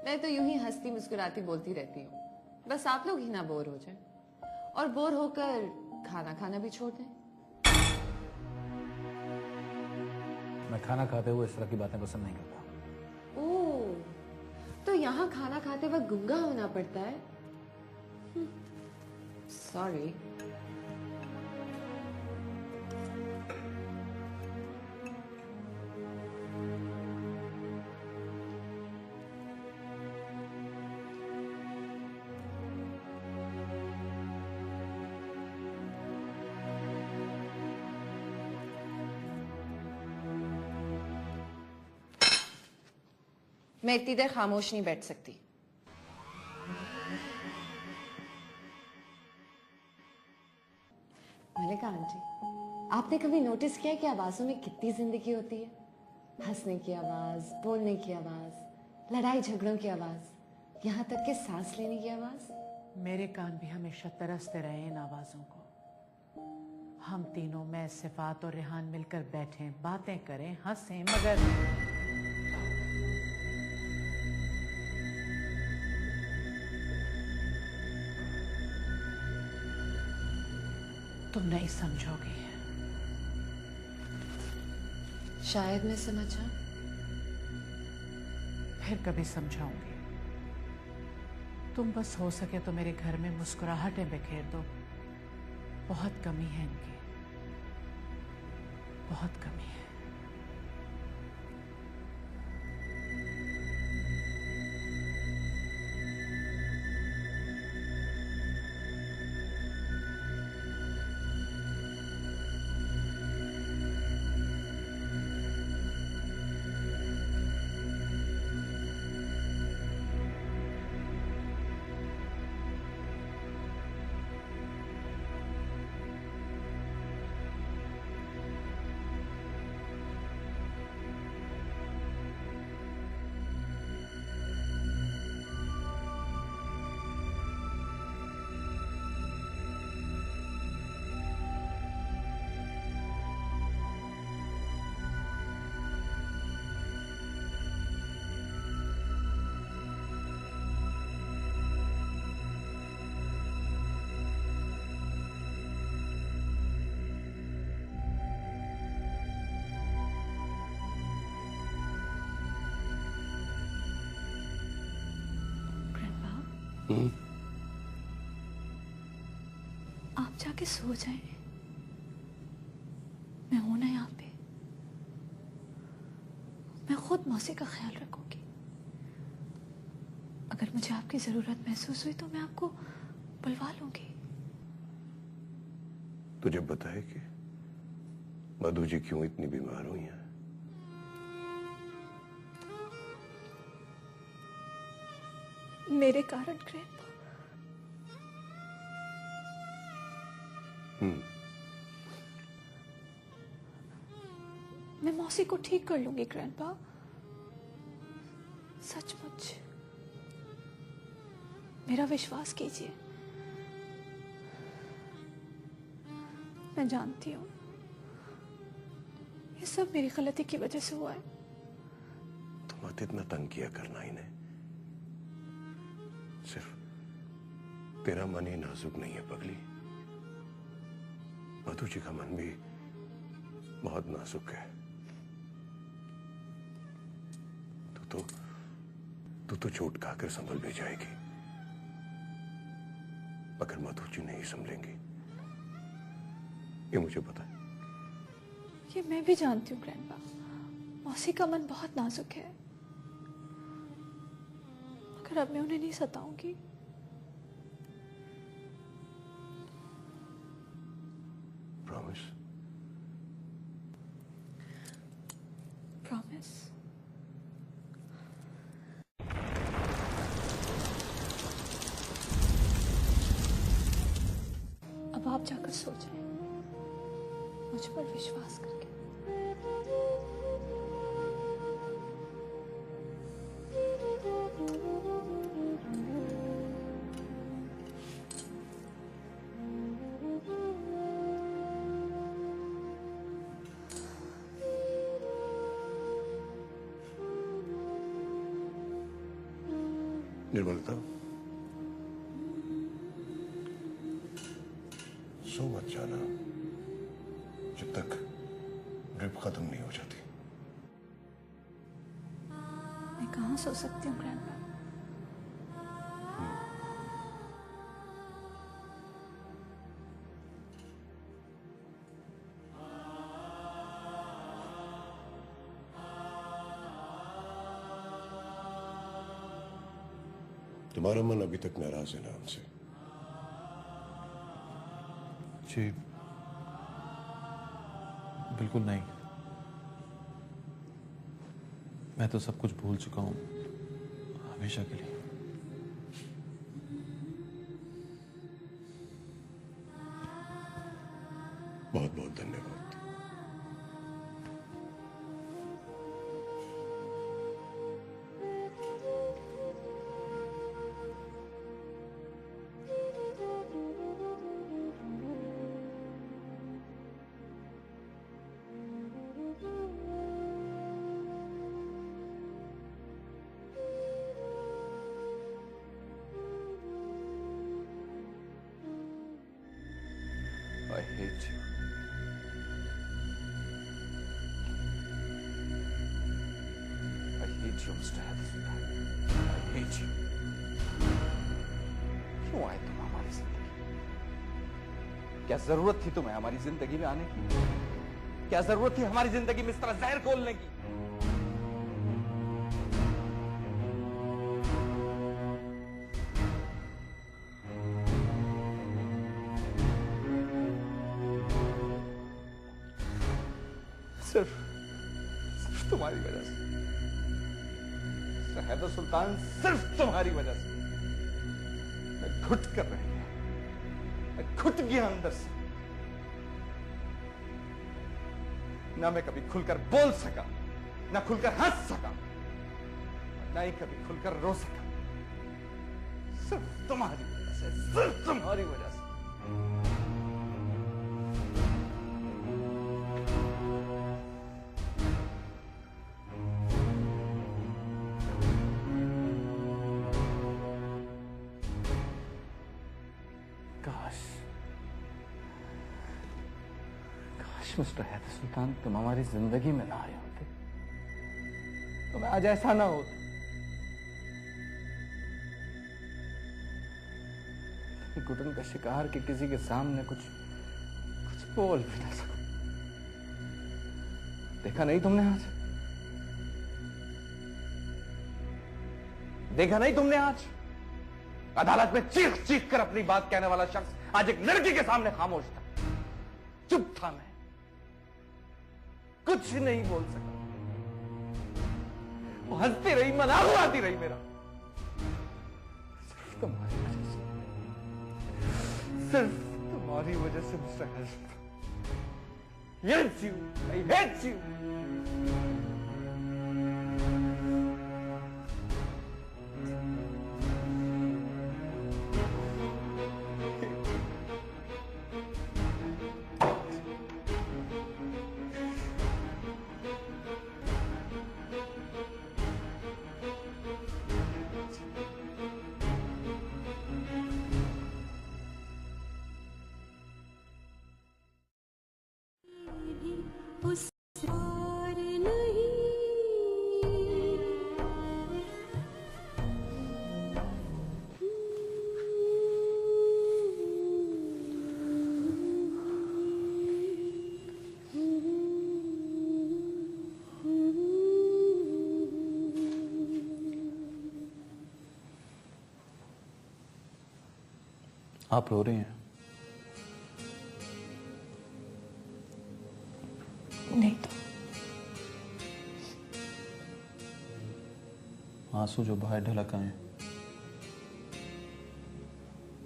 मैं तो यूं ही हंसती मुस्कुराती बोलती रहती हूँ, बस आप लोग ही ना बोर हो जाएं, और बोर होकर खाना खाना भी छोड़ दें। मैं खाना खाते हुए इस तरह की बातें पसंद नहीं करता। ओह, तो यहाँ खाना खाते वक्त गुंगा होना पड़ता है? सॉरी। मैं इतनी देर खामोश नहीं बैठ सकती। मलिका आंटी, आपने कभी नोटिस किया कि आवाजों में कितनी जिंदगी होती है? हंसने की आवाज, बोलने की आवाज, लड़ाई झगड़ों की आवाज, यहाँ तक कि सांस लेने की आवाज। मेरे कान भी हमेशा तरसते रहे इन आवाजों को। हम तीनों, मैं, सिफात और रेहान मिलकर बैठें, बातें करें, हंसें, मगर तुम नहीं समझोगी। शायद मैं समझा, फिर कभी समझाऊंगी। तुम बस हो सके तो मेरे घर में मुस्कुराहटें बिखेर दो। बहुत कमी है इनकी, बहुत कमी है। आप जाके सो जाएं। मैं हूं ना यहाँ पे। मैं खुद मौसी का ख्याल रखूंगी। अगर मुझे आपकी जरूरत महसूस हुई तो मैं आपको बुलवा लूंगी। तुझे पता है कि मधु जी क्यों इतनी बीमार हुई हैं? मेरे कारण ग्रैंडपा। मैं मौसी को ठीक कर लूंगी ग्रैंडपा, सचमुच। मेरा विश्वास कीजिए। मैं जानती हूं ये सब मेरी गलती की वजह से हुआ है। तुम मत इतना तंग किया करना इन्हें। सिर्फ तेरा मन ही नाजुक नहीं है पगली, मधु जी का मन भी बहुत नाजुक है। तू तो चोट खाकर संभल भी जाएगी, मगर मधु जी नहीं संभलेंगी, ये मुझे पता है। ये मैं भी जानती हूँ ग्रैंडपा। मौसी का मन बहुत नाजुक है, मगर अब मैं उन्हें नहीं सताऊंगी। प्रॉमिस? प्रॉमिस। अब आप जाकर सो जाएं, मुझ पर विश्वास करके। निर्मलता, सो मत जाना जब तक ड्रिप खत्म नहीं हो जाती। मैं कहाँ सो सकती हूँ ग्रैंडपा? तुम्हारा मन अभी तक नाराज है ना हमसे? जी बिल्कुल नहीं। मैं तो सब कुछ भूल चुका हूं हमेशा के लिए। बहुत बहुत धन्यवाद। I hate you. I hate you, Mr. Harrison. I hate you. क्यों आए तुम हमारी जिंदगी? क्या जरूरत थी तुम्हें हमारी जिंदगी में आने की? क्या जरूरत थी हमारी जिंदगी में इस तरह जहर घोलने की? सिर्फ तुम्हारी वजह से हैदर सुल्तान, सिर्फ तुम्हारी वजह से मैं घुट कर रह गया। मैं घुट गया अंदर से। ना मैं कभी खुलकर बोल सका, ना खुलकर हंस सका, ना ही कभी खुलकर रो सका। सिर्फ तुम्हारी वजह से, सिर्फ तुम्हारी वजह से। काश मिस्टर हैदर सुल्तान तुम हमारी जिंदगी में ना आए होते, तो मैं आज ऐसा ना होता। घुटन का शिकार कि किसी के सामने कुछ बोल भी ना सकूं। देखा नहीं तुमने आज? देखा नहीं तुमने आज? अदालत में चीख चीख कर अपनी बात कहने वाला शख्स आज एक लड़की के सामने खामोश था, चुप था। मैं कुछ नहीं बोल सका। वो हंसती रही, मजाक उड़ाती रही मेरा। सिर्फ तुम्हारी वजह से, सिर्फ तुम्हारी वजह से mister Harsh. Yes, you. I hate you. उस और नहीं। आप रो रही हैं? नहीं तो आंसू जो बाहर ढलक आए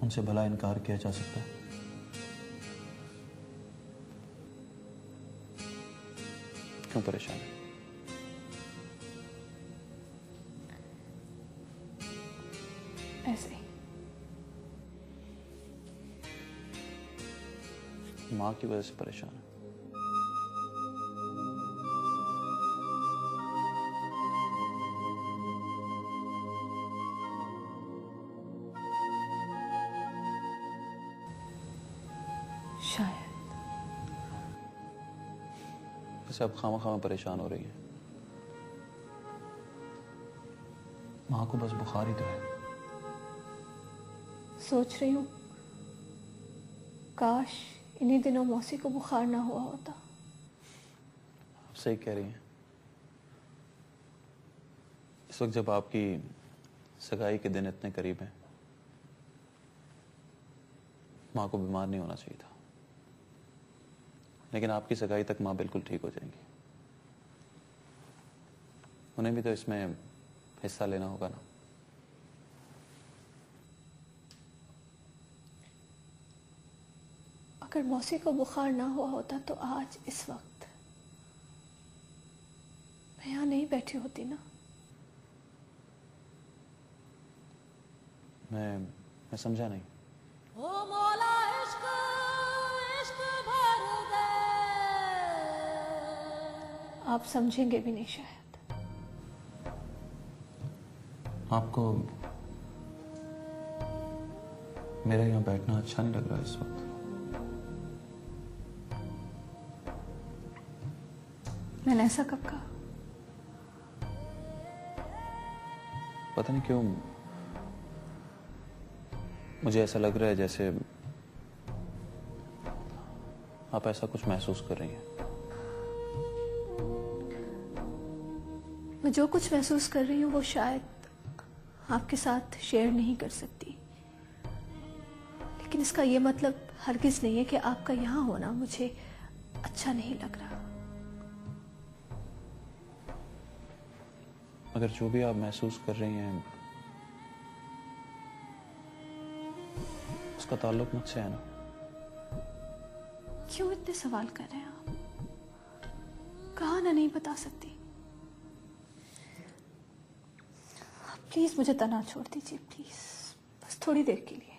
उनसे भला इनकार किया जा सकता है? क्यों परेशान है? ऐसे ही। माँ की वजह से परेशान है? शायद। वैसे अब खामा परेशान हो रही है। माँ को बस बुखार ही तो है। सोच रही हूँ काश इन्हीं दिनों मौसी को बुखार ना हुआ होता। आप सही कह रही हैं। इस वक्त जब आपकी सगाई के दिन इतने करीब हैं, माँ को बीमार नहीं होना चाहिए था। लेकिन आपकी सगाई तक माँ बिल्कुल ठीक हो जाएंगी। उन्हें भी तो इसमें हिस्सा लेना होगा ना। अगर मौसी को बुखार ना हुआ होता तो आज इस वक्त मैं यहाँ नहीं बैठी होती ना। मैं समझा नहीं। ओ मौला इश्क इश्क भर दे। आप समझेंगे भी नहीं शायद। आपको मेरा यहाँ बैठना अच्छा नहीं लग रहा इस वक्त? मैंने ऐसा कब कहा? पता नहीं क्यों मुझे ऐसा लग रहा है जैसे आप ऐसा कुछ महसूस कर रही हैं। मैं जो कुछ महसूस कर रही हूँ वो शायद आपके साथ शेयर नहीं कर सकती, लेकिन इसका ये मतलब हरगिज नहीं है कि आपका यहाँ होना मुझे अच्छा नहीं लग रहा। अगर जो भी आप महसूस कर रही हैं उसका ताल्लुक मुझसे है ना। क्यों इतने सवाल कर रहे हैं आप? कहा ना नहीं बता सकती। प्लीज मुझे तना छोड़ दीजिए, प्लीज, बस थोड़ी देर के लिए।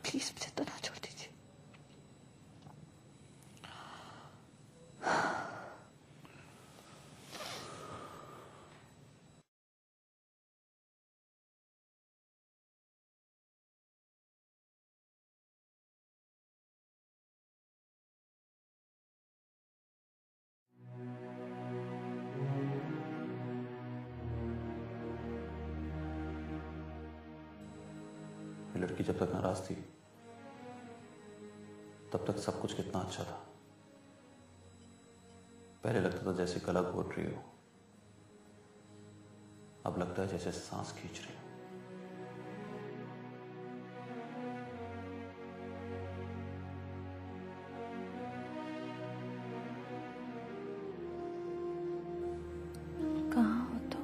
प्लीज मुझे तना छोड़ दीजिए। लड़की जब तक नाराज थी तब तक सब कुछ कितना अच्छा था। पहले लगता था जैसे गला घोट रही हो, अब लगता है जैसे सांस खींच रही हो। कहाँ हो तुम?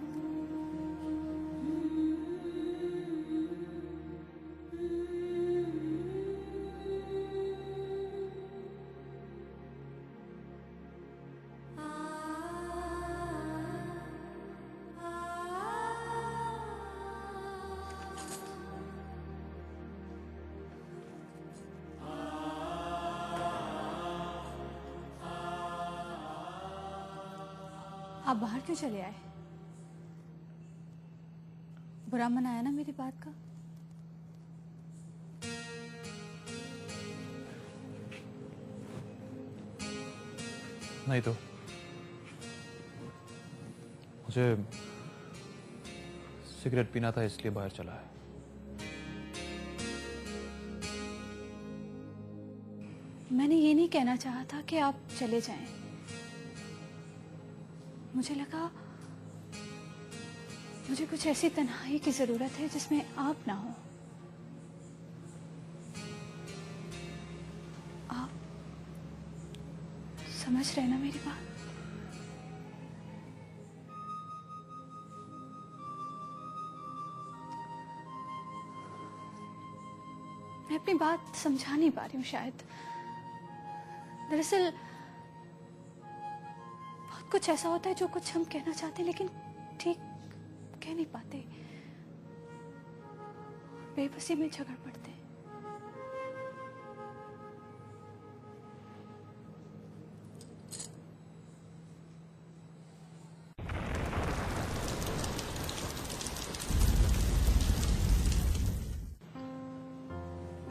आप बाहर क्यों चले आए? बुरा मन आया ना मेरी बात का? नहीं तो मुझे सिगरेट पीना था इसलिए बाहर चला है। मैंने ये नहीं कहना चाहा था कि आप चले जाएं। मुझे लगा मुझे कुछ ऐसी तन्हाई की जरूरत है जिसमें आप ना हो। आप समझ रहे ना मेरी बात? मैं अपनी बात समझा नहीं पा रही हूँ शायद। दरअसल बहुत कुछ ऐसा होता है जो कुछ हम कहना चाहते हैं लेकिन ठीक कह नहीं पाते, बेबसी में झगड़ पड़ते हैं।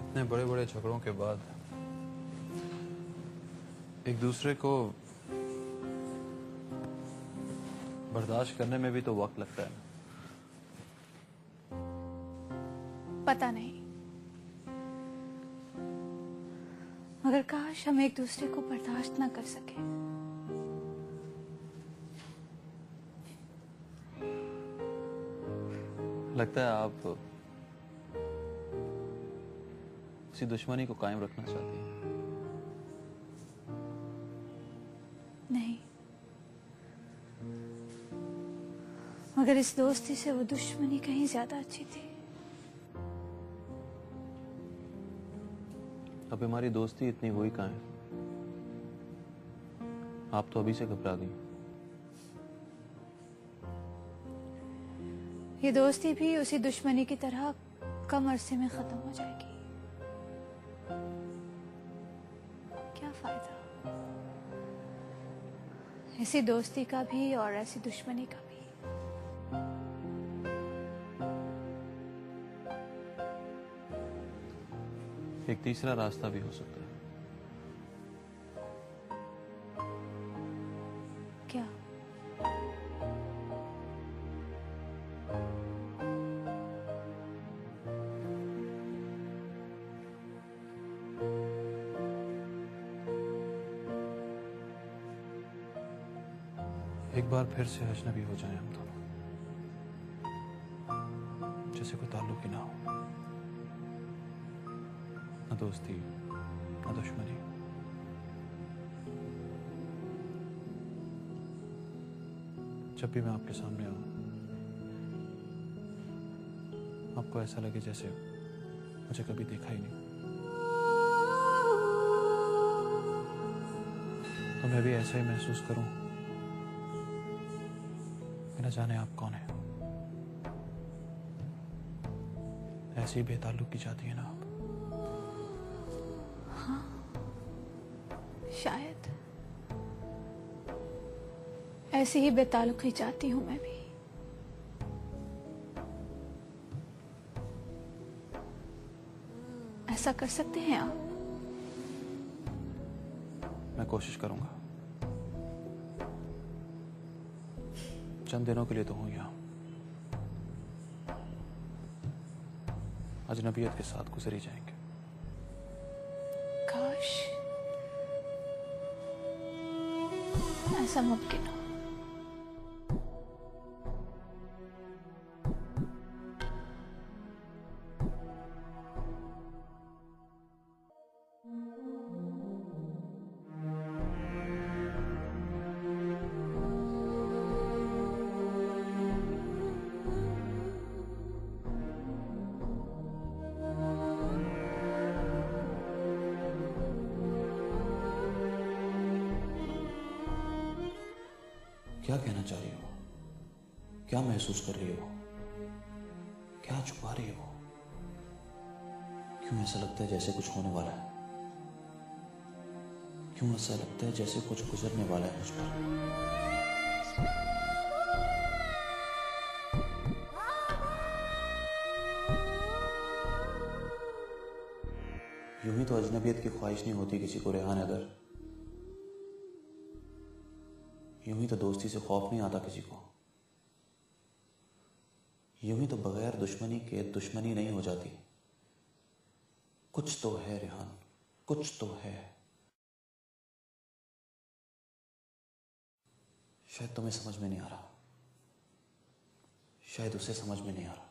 इतने बड़े बड़े झगड़ों के बाद एक दूसरे को बर्दाश्त करने में भी तो वक्त लगता है। पता नहीं, मगर काश हम एक दूसरे को बर्दाश्त ना कर सके। लगता है आप इसी दुश्मनी को कायम रखना चाहती हैं। नहीं, मगर इस दोस्ती से वो दुश्मनी कहीं ज्यादा अच्छी थी। अब हमारी दोस्ती इतनी हुई कहाँ है? आप तो अभी से घबरा गई। ये दोस्ती भी उसी दुश्मनी की तरह कम अरसे में खत्म हो जाएगी। क्या फायदा ऐसी दोस्ती का भी और ऐसी दुश्मनी का भी। एक तीसरा रास्ता भी हो सकता है। क्या? एक बार फिर से अजनबी हो जाएं हम दोनों, जैसे कोई ताल्लुक ही ना हो, न दोस्ती न दुश्मनी। जब भी मैं आपके सामने आऊं आपको ऐसा लगे जैसे मुझे कभी देखा ही नहीं। तो मैं भी ऐसा ही महसूस करूं न जाने आप कौन है। ऐसी बेताल्लुक की जाती है ना आप। हाँ, शायद ऐसी ही बेताल्लुक ही चाहती हूं मैं भी। ऐसा कर सकते हैं आप? मैं कोशिश करूंगा। चंद दिनों के लिए तो हूं यहां। अजनबियत के साथ गुजर ही जाएंगे। काश ऐसा मुमकिन हो। क्या कहना चाह रही हो? क्या महसूस कर रही हो? क्या छुपा रही हो? क्यों ऐसा लगता है जैसे कुछ होने वाला है? क्यों ऐसा लगता है जैसे कुछ गुजरने वाला है मुझ पर? यूं ही तो अजनबियत की ख्वाहिश नहीं होती किसी को रेहान अगर। यूं ही तो दोस्ती से खौफ नहीं आता किसी को। यूं ही तो बगैर दुश्मनी के दुश्मनी नहीं हो जाती। कुछ तो है रेहान, कुछ तो है। शायद तुम्हें समझ में नहीं आ रहा, शायद उसे समझ में नहीं आ रहा।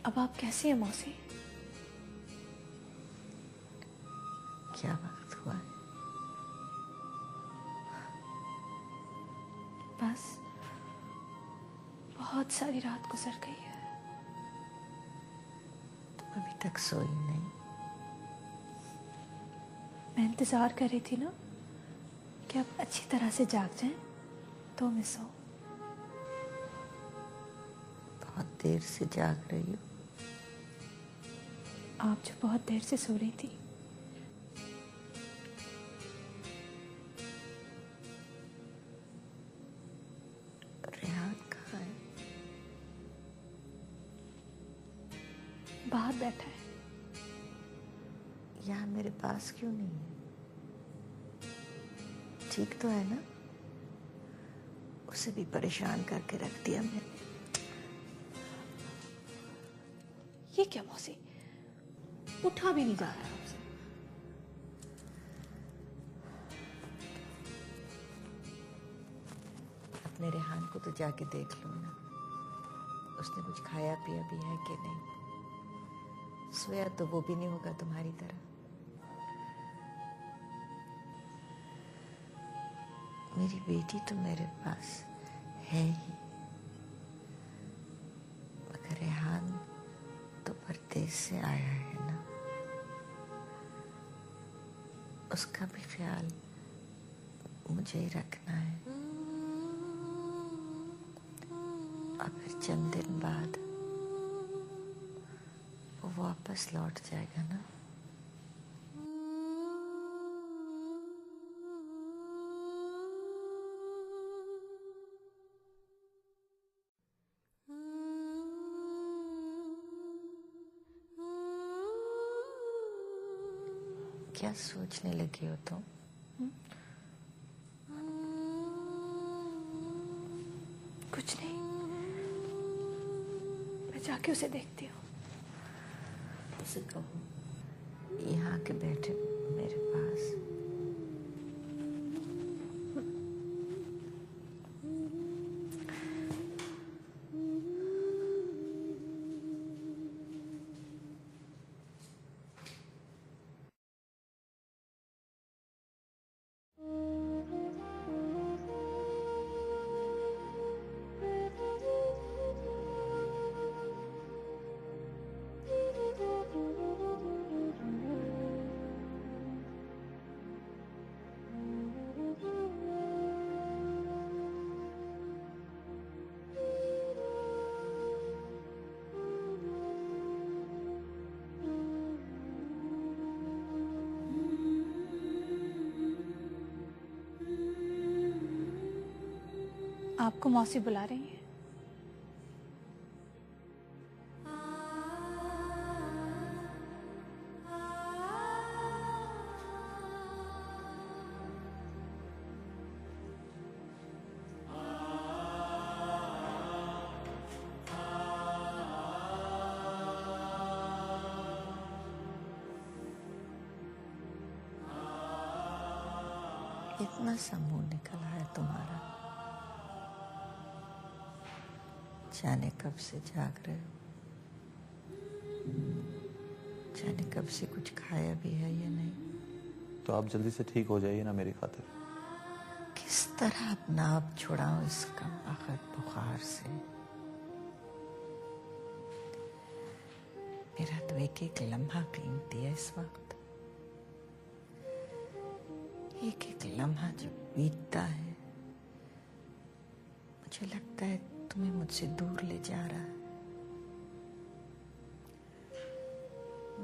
अब आप कैसी हैं मौसी? क्या वक्त हुआ है? बस बहुत सारी रात गुजर गई है। तुम अभी तक सोई नहीं? मैं इंतजार कर रही थी ना कि आप अच्छी तरह से जाग जाएं तो मैं सो। बहुत देर से जाग रही हो। आप जो बहुत देर से सो रही थी। रेहान कहाँ है? बाहर बैठा है। यहाँ मेरे पास क्यों नहीं है? ठीक तो है ना? उसे भी परेशान करके रख दिया मैंने। ये क्या मौसी, उठा भी नहीं जा रहा आपसे। अपने रेहान को तो जाके देख लो ना, उसने कुछ खाया पिया भी है कि नहीं। सोया तो वो भी नहीं होगा तुम्हारी तरह। मेरी बेटी तो मेरे पास है ही, मगर रेहान तो परदेश से आया है ना, उसका भी ख्याल मुझे ही रखना है। और फिर चंद दिन बाद वो वापस लौट जाएगा ना। क्या सोचने लगी हो तुम? कुछ नहीं, मैं जाके उसे देखती हूँ। उसे कहो यहाँ के बैठे मेरे पास। आपको मौसी बुला रही है। इतना सा मुंह निकला है तुम्हारा, जाने कब से जाग रहे हो, जाने कब से कुछ खाया भी है या नहीं। तो आप जल्दी से ठीक हो जाइए ना मेरी खातिर। किस तरह अपना आप छुड़ाऊं इस कमबख्त बुखार से। मेरा तो एक एक लम्हा कीमती है इस वक्त। एक एक लम्हा जो बीतता है मुझे लगता है तुम्हें मुझसे दूर ले जा रहा है।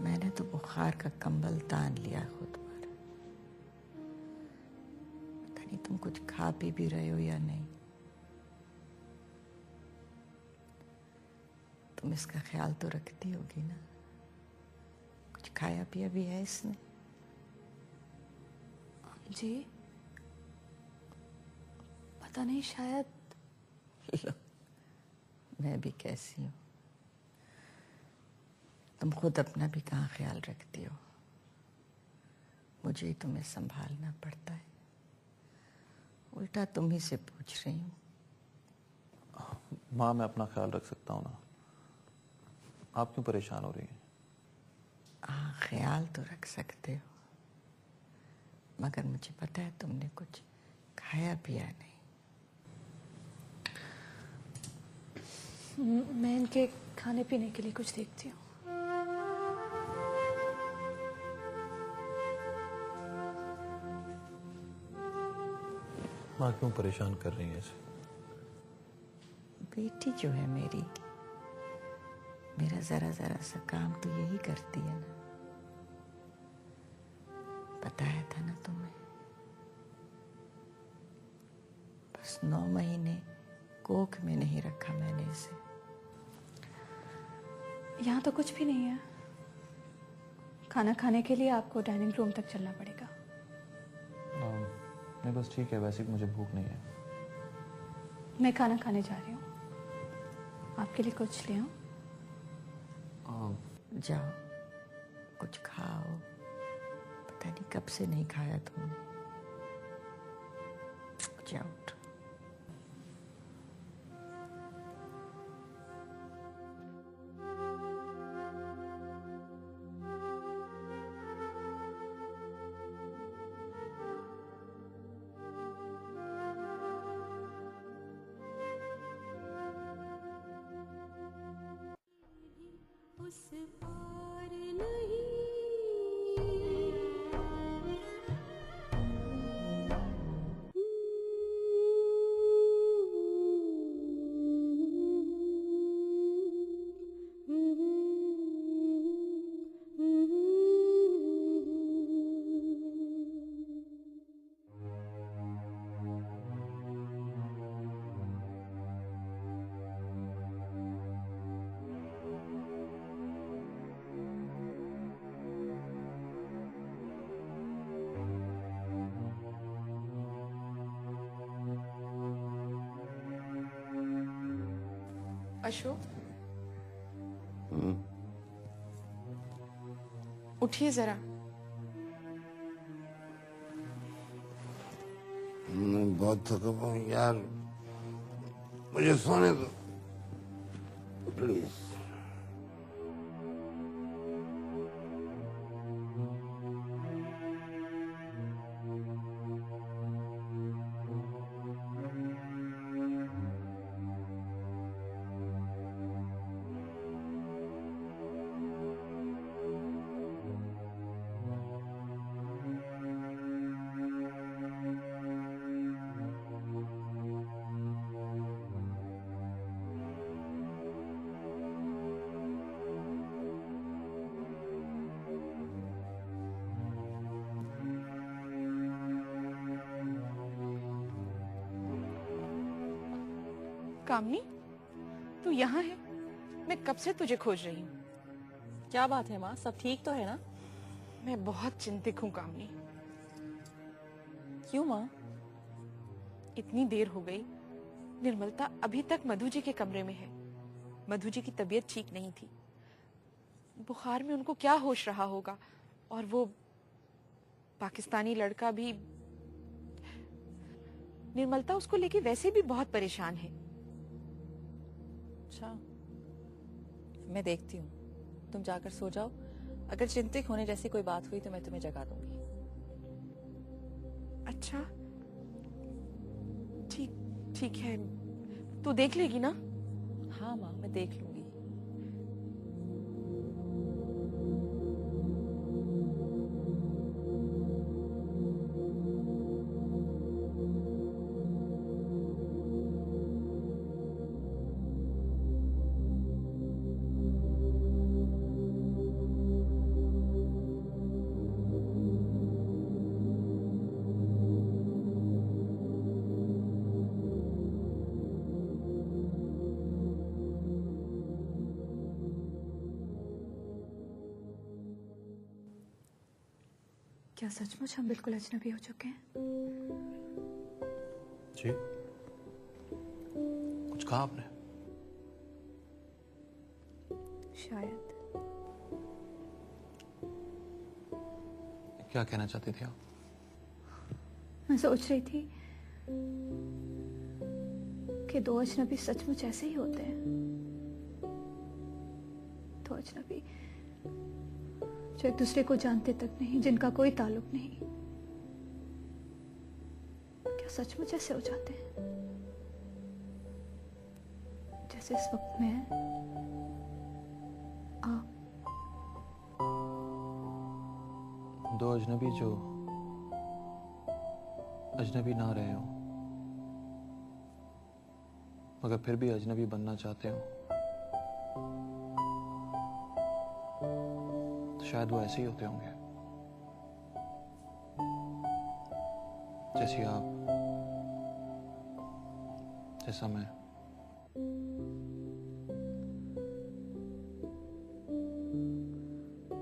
मैंने तो बुखार का कंबल तान लिया खुद पर। पता नहीं तुम कुछ खा पी भी रहे हो या नहीं। तुम इसका ख्याल तो रखती होगी ना। कुछ खाया पिया भी है इसने? जी पता नहीं, शायद। लो, मैं भी कैसी हूँ। तुम खुद अपना भी कहाँ ख्याल रखती हो। मुझे ही तुम्हें संभालना पड़ता है। उल्टा तुम ही से पूछ रही हूँ। माँ मैं अपना ख्याल रख सकता हूँ ना, आप क्यों परेशान हो रही हैं? हाँ, ख्याल तो रख सकते हो, मगर मुझे पता है तुमने कुछ खाया पिया नहीं। मैं इनके खाने पीने के लिए कुछ देखती हूँ। माँ क्यों परेशान कर रही है इसे? बेटी जो है मेरी, मेरा जरा जरा सा काम तो यही करती है ना। बताया था ना तुम्हें। बस 9 महीने कोख में नहीं रखा मैंने इसे। यहाँ तो कुछ भी नहीं है। खाना खाने के लिए आपको डाइनिंग रूम तक चलना पड़ेगा। नहीं बस ठीक है, वैसे भी मुझे भूख नहीं है। मैं खाना खाने जा रही हूँ, आपके लिए कुछ ले आऊं? जाओ कुछ खाओ। पता नहीं कब से नहीं खाया तुमने। जाओ उठो। उस पार नहीं अशोक, उठिए जरा। मैं बहुत थका हुआ हूँ यार, मुझे सोने दो प्लीज। कामनी, तू यहाँ है? मैं कब से तुझे खोज रही हूँ। क्या बात है माँ, सब ठीक तो है ना? मैं बहुत चिंतित हूँ कामनी। क्यों माँ? इतनी देर हो गई, निर्मलता अभी तक मधु जी के कमरे में है। मधु जी की तबीयत ठीक नहीं थी। बुखार में उनको क्या होश रहा होगा, और वो पाकिस्तानी लड़का भी। निर्मलता उसको लेके वैसे भी बहुत परेशान है। अच्छा, मैं देखती हूँ, तुम जाकर सो जाओ। अगर चिंतित होने जैसी कोई बात हुई तो मैं तुम्हें जगा दूंगी। अच्छा, ठीक है। तू देख लेगी ना? हाँ माँ, मैं देख लूंगी। क्या सचमुच हम बिल्कुल अजनबी हो चुके हैं? जी, कुछ कहा आपने? शायद। क्या कहना चाहती थी आप? मैं सोच रही थी कि दो अजनबी सचमुच ऐसे ही होते हैं। दो अजनबी जो एक दूसरे को जानते तक नहीं, जिनका कोई ताल्लुक नहीं, क्या सचमुच ऐसे हो जाते हैं जैसे इस वक्त में आप। दो अजनबी जो अजनबी ना रहे हो मगर फिर भी अजनबी बनना चाहते हो, तो शायद वो ऐसे ही होते होंगे जैसे आप, जैसा मैं।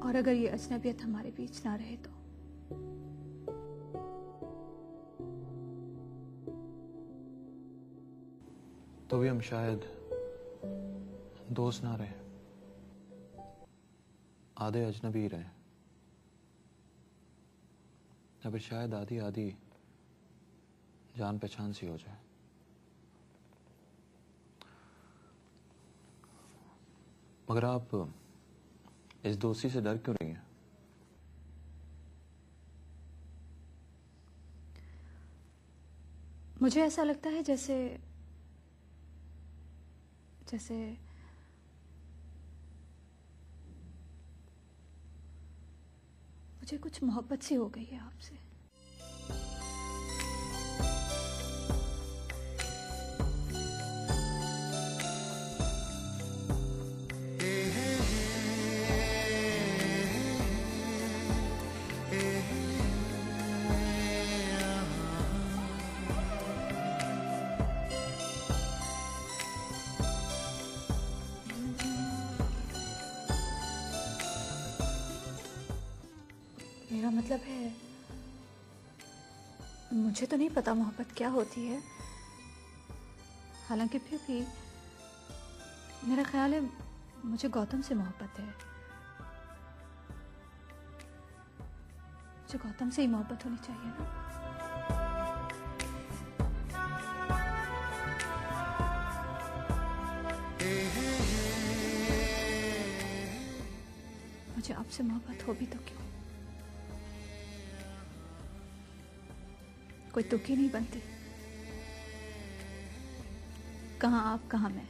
और अगर ये अजनबियत हमारे बीच ना रहे तो भी हम शायद दोस्त ना रहे, आधे अजनबी ही रहे, या फिर शायद आधी आधी जान पहचान सी हो जाए। मगर आप इस दोस्ती से डर क्यों रही हैं? मुझे ऐसा लगता है जैसे मुझे कुछ मोहब्बत सी हो गई है आपसे। मेरा मतलब है, मुझे तो नहीं पता मोहब्बत क्या होती है। हालांकि फिर भी मेरा ख्याल है मुझे गौतम से मोहब्बत है। मुझे गौतम से ही मोहब्बत होनी चाहिए ना। मुझे आपसे मोहब्बत हो भी तो क्यों, कोई तुकी नहीं बनती। कहाँ आप, कहाँ मैं।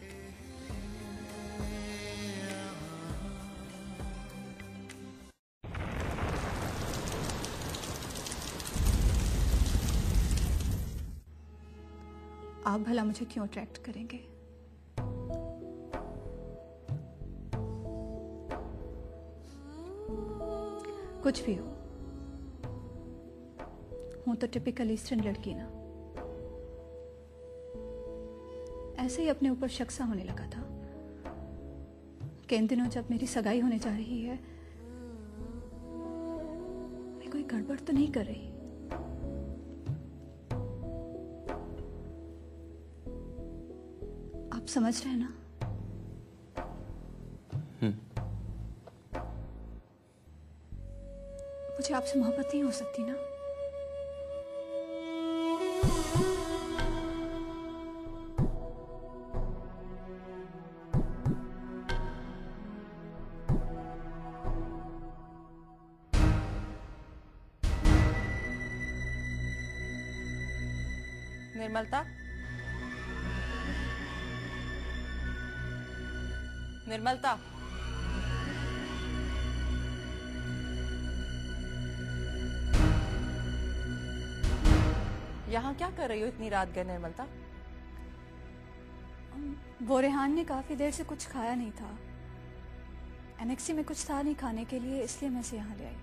आप भला मुझे क्यों अट्रैक्ट करेंगे? कुछ भी हो, हूं तो टिपिकल ईस्टर्न लड़की ना। ऐसे ही अपने ऊपर शक सा होने लगा था कि इन दिनों जब मेरी सगाई होने जा रही है, मैं कोई गड़बड़ तो नहीं कर रही। आप समझ रहे हैं ना? मुझे आपसे मोहब्बत नहीं हो सकती ना? निर्मलता, निर्मलता, यहाँ क्या कर रही हो इतनी रात गए निर्मलता? वो रेहान ने काफी देर से कुछ खाया नहीं था। एनेक्सी में कुछ था नहीं खाने के लिए, इसलिए मैं इसे यहाँ ले आई।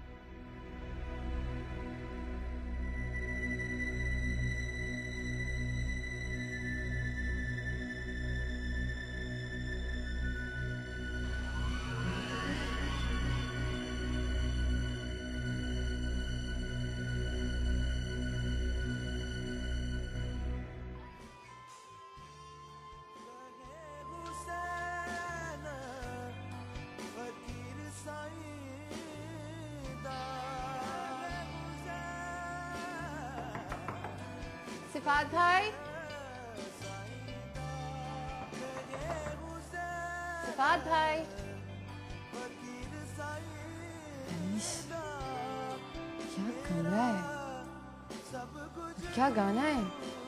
सिफात भाई, सिफात भाई। अनीस, क्या कर रहा है? क्या गाना है?